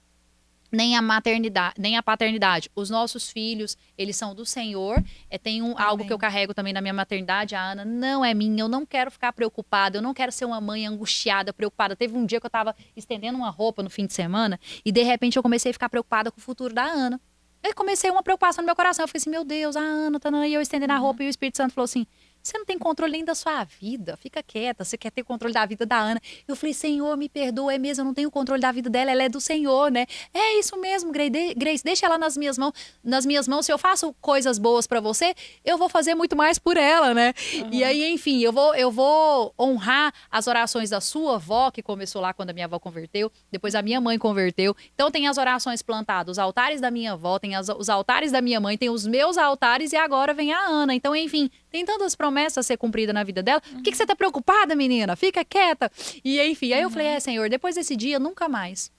nem a maternidade, nem a paternidade. Os nossos filhos, eles são do Senhor. Tem algo que eu carrego também na minha maternidade. A Ana não é minha. Eu não quero ficar preocupada. Eu não quero ser uma mãe angustiada, preocupada. Teve um dia que eu tava estendendo uma roupa no fim de semana e, de repente, eu comecei a ficar preocupada com o futuro da Ana. Eu comecei uma preocupação no meu coração. Eu fiquei assim, meu Deus, a Ana, e eu estendendo a roupa e o Espírito Santo falou assim, você não tem controle nem da sua vida, fica quieta, você quer ter controle da vida da Ana. Eu falei, Senhor, me perdoa, é mesmo, eu não tenho controle da vida dela, ela é do Senhor, né? É isso mesmo, Grace, deixa ela nas minhas mãos, se eu faço coisas boas pra você, eu vou fazer muito mais por ela, né? E aí, enfim, eu vou honrar as orações da sua avó, que começou lá quando a minha avó converteu, depois a minha mãe converteu. Então tem as orações plantadas, os altares da minha avó, tem os altares da minha mãe, tem os meus altares e agora vem a Ana. Então, enfim, tem tantas promessas a ser cumprida na vida dela. Por que você tá preocupada, menina? Fica quieta. E enfim, aí eu falei, Senhor, depois desse dia, nunca mais.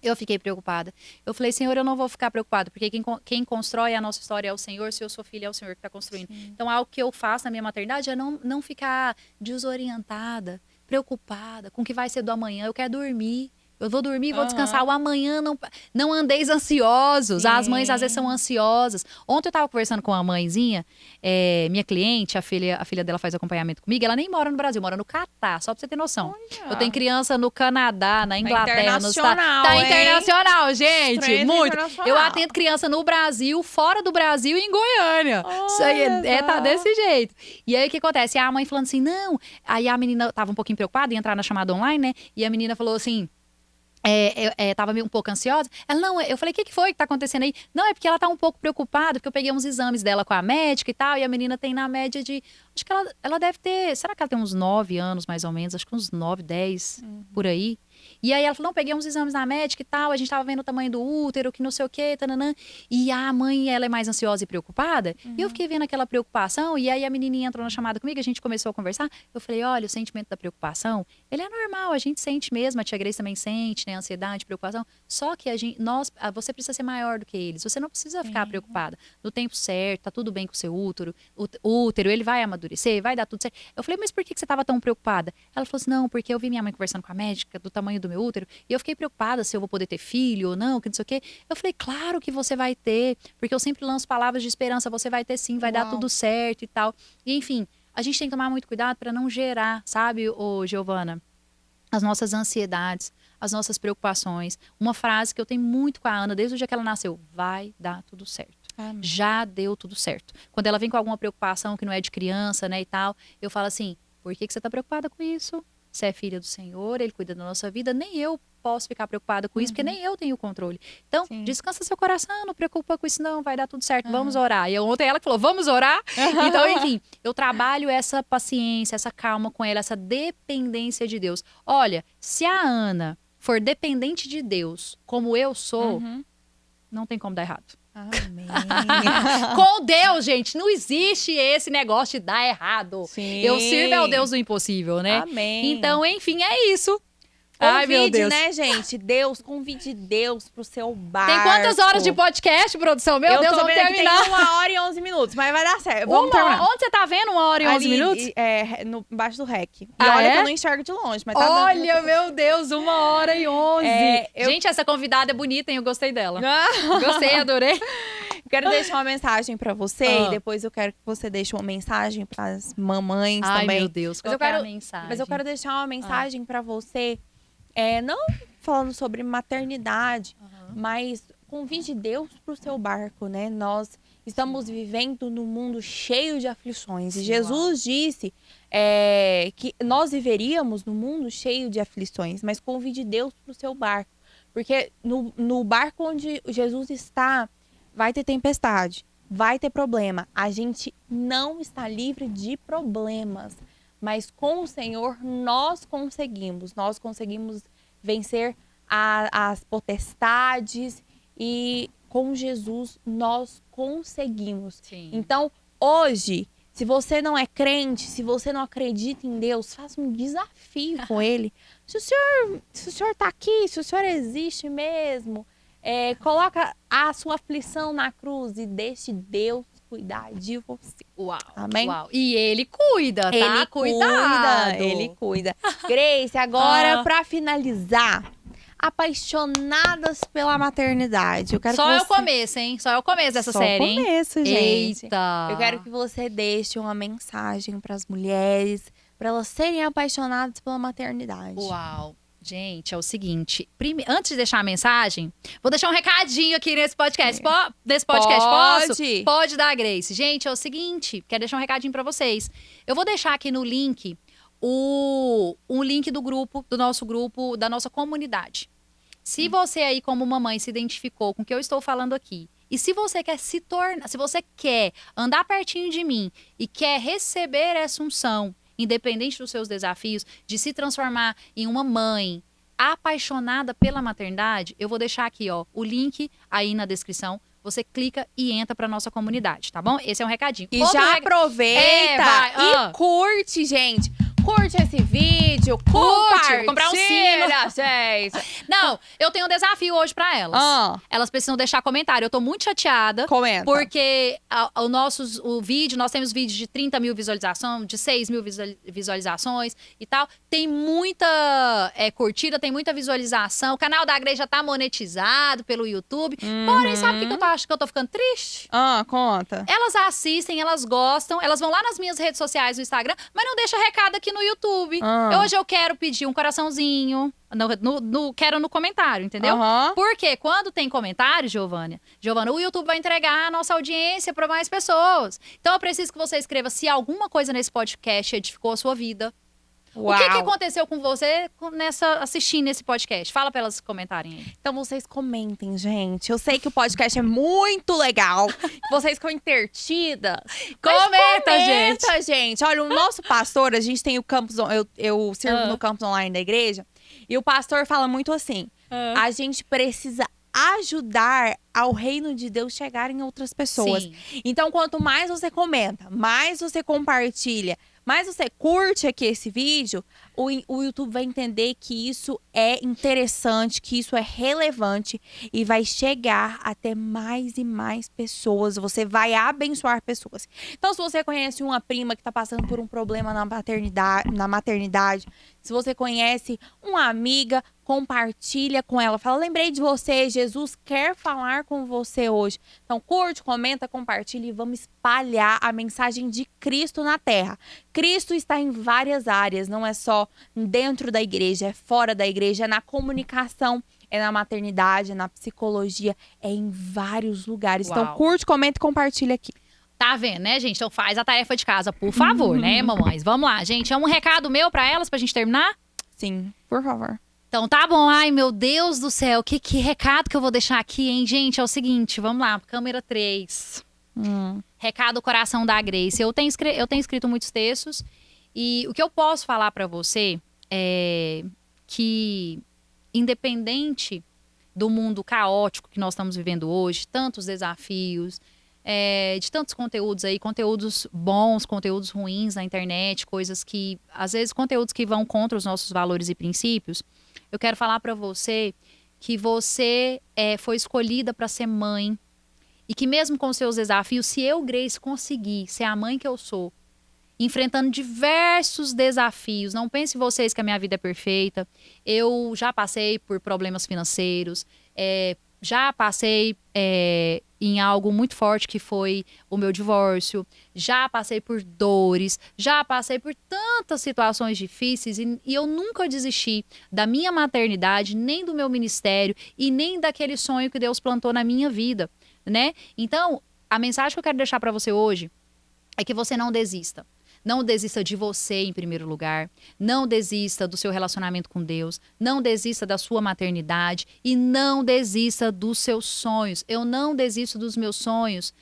Eu fiquei preocupada. Eu falei, Senhor, eu não vou ficar preocupada, porque quem constrói a nossa história é o Senhor, se eu sou filha, é o Senhor que tá construindo. Sim. Então, algo que eu faço na minha maternidade é não ficar desorientada, preocupada com o que vai ser do amanhã. Eu quero dormir. Eu vou dormir, vou descansar. O amanhã não andeis ansiosos. Sim. As mães às vezes são ansiosas. Ontem eu tava conversando com uma mãezinha, minha cliente, a filha dela faz acompanhamento comigo. Ela nem mora no Brasil, mora no Catar, só pra você ter noção. Olha. Eu tenho criança no Canadá, na Inglaterra, nos Estados Unidos. Tá internacional, gente. Estranho, muito. Eu atendo criança no Brasil, fora do Brasil e em Goiânia. Isso aí tá desse jeito. E aí o que acontece? A mãe falando assim, não. Aí a menina tava um pouquinho preocupada em entrar na chamada online, né? E a menina falou assim, tava meio um pouco ansiosa. Ela, não, eu falei, o que foi que tá acontecendo aí? Não, é porque ela tá um pouco preocupada, porque eu peguei uns exames dela com a médica e tal, e a menina tem na média de, acho que ela deve ter, será que ela tem uns 9 anos mais ou menos, acho que uns 9, 10, por aí. E aí ela falou, não, peguei uns exames na médica e tal, a gente tava vendo o tamanho do útero, que não sei o quê, tananã. E a mãe, ela é mais ansiosa e preocupada. E eu fiquei vendo aquela preocupação, e aí a menininha entrou na chamada comigo, a gente começou a conversar. Eu falei, olha, o sentimento da preocupação, ele é normal, a gente sente mesmo, a tia Grace também sente, né, ansiedade, preocupação. Só que você precisa ser maior do que eles, você não precisa ficar preocupada. No tempo certo, tá tudo bem com o seu útero, ele vai amadurecer, vai dar tudo certo. Eu falei, mas por que você tava tão preocupada? Ela falou assim, não, porque eu vi minha mãe conversando com a médica do tamanho do meu útero, e eu fiquei preocupada se eu vou poder ter filho ou não, que não sei o quê. Eu falei, claro que você vai ter, porque eu sempre lanço palavras de esperança, você vai ter sim, vai dar tudo certo e tal. E enfim, a gente tem que tomar muito cuidado para não gerar, sabe, Giovana, as nossas ansiedades, as nossas preocupações. Uma frase que eu tenho muito com a Ana, desde o dia que ela nasceu, vai dar tudo certo. Amém. Já deu tudo certo. Quando ela vem com alguma preocupação que não é de criança, né, e tal, eu falo assim, por que você tá preocupada com isso? Você é filha do Senhor, Ele cuida da nossa vida, nem eu posso ficar preocupada com isso, porque nem eu tenho controle. Então, descansa seu coração, não preocupa com isso não, vai dar tudo certo, vamos orar. E ontem ela falou, vamos orar? Então, enfim, eu trabalho essa paciência, essa calma com ela, essa dependência de Deus. Olha, se a Ana for dependente de Deus, como eu sou, não tem como dar errado. Amém. Com Deus, gente, não existe esse negócio de dar errado. Sim. Eu sirvo ao Deus do impossível, né? Amém. Então, enfim, é isso. Ai, meu Deus. Né, gente? Convide Deus pro seu barco. Tem quantas horas de podcast, produção? Meu Deus, vamos terminar. Tem 1h11 minutos, mas vai dar certo. Vamos terminar. Onde você tá vendo 1h11 minutos? Embaixo do REC. E olha que eu não enxergo de longe, mas tá olha, dando... meu Deus, 1h11. Gente, essa convidada é bonita, hein? Eu gostei dela. Gostei, adorei. Quero deixar uma mensagem pra você e depois eu quero que você deixe uma mensagem pras mamães também. Ai, meu Deus, qual é a mensagem? Mas eu quero deixar uma mensagem pra você, não falando sobre maternidade, mas convide Deus pro seu barco, né? Nós estamos vivendo num mundo cheio de aflições. Sim, e Jesus disse que nós viveríamos num mundo cheio de aflições, mas convide Deus pro seu barco. Porque no barco onde Jesus está, vai ter tempestade, vai ter problema. A gente não está livre de problemas, mas com o Senhor nós conseguimos vencer as potestades e com Jesus nós conseguimos. Sim. Então, hoje, se você não é crente, se você não acredita em Deus, faça um desafio com Ele. Se o Senhor está aqui, se o Senhor existe mesmo, coloca a sua aflição na cruz e deixe Deus cuidar de você. Uau, amém? Uau. E Ele cuida, tá? Ele cuida. Grace, agora pra finalizar, apaixonadas pela maternidade. Eu quero Só que é você... o começo, hein? Só é o começo dessa série, hein? Só o começo, gente. Eita! Eu quero que você deixe uma mensagem para as mulheres, para elas serem apaixonadas pela maternidade. Uau! Gente, é o seguinte. Antes de deixar a mensagem, vou deixar um recadinho aqui nesse podcast. Nesse podcast, posso? Pode dar, Grace. Gente, é o seguinte. Quero deixar um recadinho pra vocês. Eu vou deixar aqui no link um link do nosso grupo, da nossa comunidade. Se você aí, como mamãe, se identificou com o que eu estou falando aqui, e se você quer se andar pertinho de mim e quer receber essa unção, independente dos seus desafios, de se transformar em uma mãe apaixonada pela maternidade, eu vou deixar aqui, ó, o link aí na descrição. Você clica e entra pra nossa comunidade, tá bom? Esse é um recadinho. E já aproveita e curte, gente. Curte esse vídeo, compartilha, vou comprar um sino. gente. Não, eu tenho um desafio hoje pra elas. Elas precisam deixar comentário. Eu tô muito chateada. Comenta. Porque o vídeo, nós temos vídeos de 30 mil visualizações, de 6 mil visualizações e tal. Tem muita curtida, tem muita visualização. O canal da Grace já tá monetizado pelo YouTube. Porém, sabe o que eu acho que eu tô ficando triste? Conta. Elas assistem, elas gostam, elas vão lá nas minhas redes sociais, no Instagram, mas não deixa recado aqui no YouTube. Hoje eu quero pedir um coraçãozinho, quero no comentário, entendeu? Porque quando tem comentário, Giovana, o YouTube vai entregar a nossa audiência para mais pessoas. Então eu preciso que você escreva se alguma coisa nesse podcast edificou a sua vida. Uau. O que aconteceu com você assistindo esse podcast? Fala pra elas comentarem aí. Então vocês comentem, gente. Eu sei que o podcast é muito legal. Vocês ficam intertidas. Comenta, gente. Olha, o nosso pastor, a gente tem o campus... Eu sirvo no campus online da igreja. E o pastor fala muito assim. A gente precisa ajudar ao reino de Deus chegar em outras pessoas. Sim. Então, quanto mais você comenta, mais você compartilha, mais você curte aqui esse vídeo, o YouTube vai entender que isso é interessante, que isso é relevante e vai chegar até mais e mais pessoas. Você vai abençoar pessoas. Então, se você conhece uma prima que está passando por um problema na maternidade, se você conhece uma amiga, compartilha com ela. Fala, lembrei de você, Jesus quer falar com você hoje. Então, curte, comenta, compartilha e vamos espalhar a mensagem de Cristo na Terra. Cristo está em várias áreas, não é só dentro da igreja, é fora da igreja, é na comunicação, é na maternidade, é na psicologia, é em vários lugares. Uau. Então, curte, comenta e compartilha aqui. Tá vendo, né, gente? Então faz a tarefa de casa, por favor, né, mamães? Vamos lá, gente. É um recado meu pra elas, pra gente terminar? Sim, por favor. Então tá bom, ai meu Deus do céu, que recado que eu vou deixar aqui, hein, gente? É o seguinte, vamos lá, câmera 3. Recado Coração da Grace. Eu tenho escrito muitos textos e o que eu posso falar pra você é que, independente do mundo caótico que nós estamos vivendo hoje, tantos desafios, de tantos conteúdos aí, conteúdos bons, conteúdos ruins na internet, coisas que, às vezes, conteúdos que vão contra os nossos valores e princípios, eu quero falar pra você que você foi escolhida para ser mãe e que mesmo com seus desafios, se eu, Grace, conseguir ser a mãe que eu sou, enfrentando diversos desafios, não pense vocês que a minha vida é perfeita, eu já passei por problemas financeiros, já passei em algo muito forte que foi o meu divórcio, já passei por dores, já passei por tantas situações difíceis e eu nunca desisti da minha maternidade, nem do meu ministério e nem daquele sonho que Deus plantou na minha vida, né? Então, a mensagem que eu quero deixar para você hoje é que você não desista. Não desista de você em primeiro lugar, não desista do seu relacionamento com Deus, não desista da sua maternidade e não desista dos seus sonhos. Eu não desisto dos meus sonhos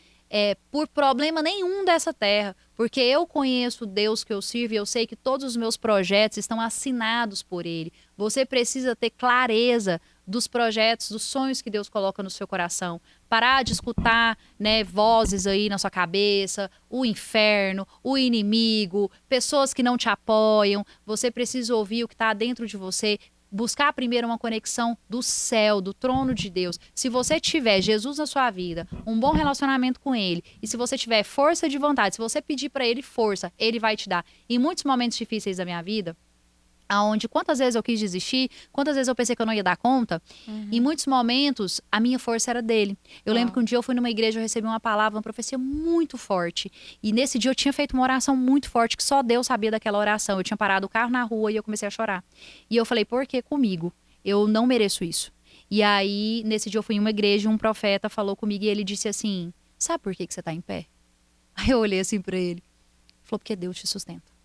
por problema nenhum dessa terra, porque eu conheço o Deus que eu sirvo e eu sei que todos os meus projetos estão assinados por Ele. Você precisa ter clareza dos projetos, dos sonhos que Deus coloca no seu coração. Parar de escutar, né, vozes aí na sua cabeça, o inferno, o inimigo, pessoas que não te apoiam. Você precisa ouvir o que está dentro de você. Buscar primeiro uma conexão do céu, do trono de Deus. Se você tiver Jesus na sua vida, um bom relacionamento com Ele, e se você tiver força de vontade, se você pedir para Ele força, Ele vai te dar. Em muitos momentos difíceis da minha vida, aonde quantas vezes eu quis desistir, quantas vezes eu pensei que eu não ia dar conta. Em muitos momentos, a minha força era dele. Eu lembro que um dia eu fui numa igreja, eu recebi uma palavra, uma profecia muito forte. E nesse dia eu tinha feito uma oração muito forte, que só Deus sabia daquela oração. Eu tinha parado o carro na rua e eu comecei a chorar. E eu falei, por que comigo? Eu não mereço isso. E aí, nesse dia eu fui em uma igreja, um profeta falou comigo e ele disse assim, sabe por que você tá em pé? Aí eu olhei assim pra ele. Falou, porque Deus te sustenta.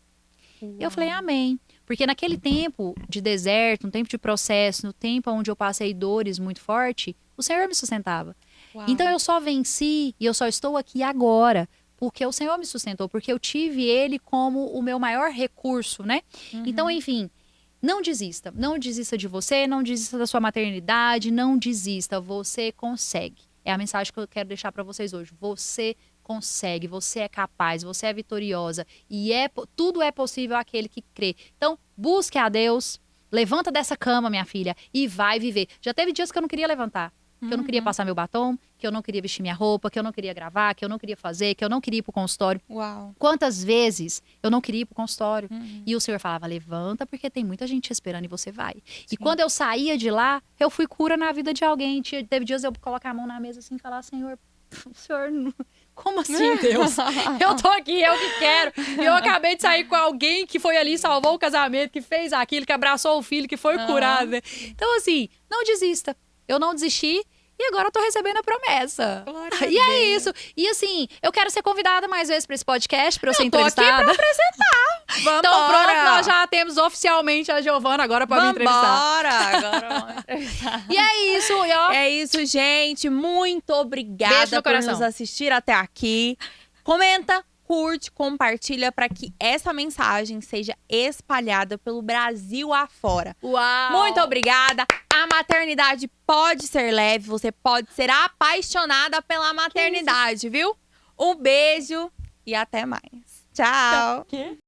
E eu falei, amém. Porque naquele tempo de deserto, no tempo de processo, no tempo onde eu passei dores muito fortes, o Senhor me sustentava. Uau. Então eu só venci e eu só estou aqui agora porque o Senhor me sustentou, porque eu tive Ele como o meu maior recurso, né? Então, enfim, não desista. Não desista de você, não desista da sua maternidade, não desista. Você consegue. É a mensagem que eu quero deixar para vocês hoje. Você consegue, você é capaz, você é vitoriosa e tudo é possível àquele que crê. Então, busque a Deus, levanta dessa cama, minha filha, e vai viver. Já teve dias que eu não queria levantar, que eu não queria passar meu batom, que eu não queria vestir minha roupa, que eu não queria gravar, que eu não queria fazer, que eu não queria ir pro consultório. Uau. Quantas vezes eu não queria ir pro consultório e o Senhor falava, levanta porque tem muita gente esperando e você vai. E quando eu saía de lá, eu fui cura na vida de alguém. Teve dias eu colocar a mão na mesa assim e falar, Senhor, o Senhor não... Como assim, Deus? Eu tô aqui, eu que quero. E eu acabei de sair com alguém que foi ali, salvou o casamento, que fez aquilo, que abraçou o filho, que foi curado. Né? Então, assim, não desista. Eu não desisti e agora eu tô recebendo a promessa. E é isso. E assim, eu quero ser convidada mais vezes pra esse podcast, pra eu ser entrevistada. Tô aqui pra apresentar. Vambora. Então, pronto, nós já temos oficialmente a Giovana agora pra me entrevistar. Agora vamos entrevistar. E é isso, ó. É isso, gente. Muito Beijo obrigada no por coração. nos assistir até aqui. Comenta, curte, compartilha para que essa mensagem seja espalhada pelo Brasil afora. Uau! Muito obrigada. A maternidade pode ser leve, você pode ser apaixonada pela maternidade, viu? Um beijo e até mais. Tchau.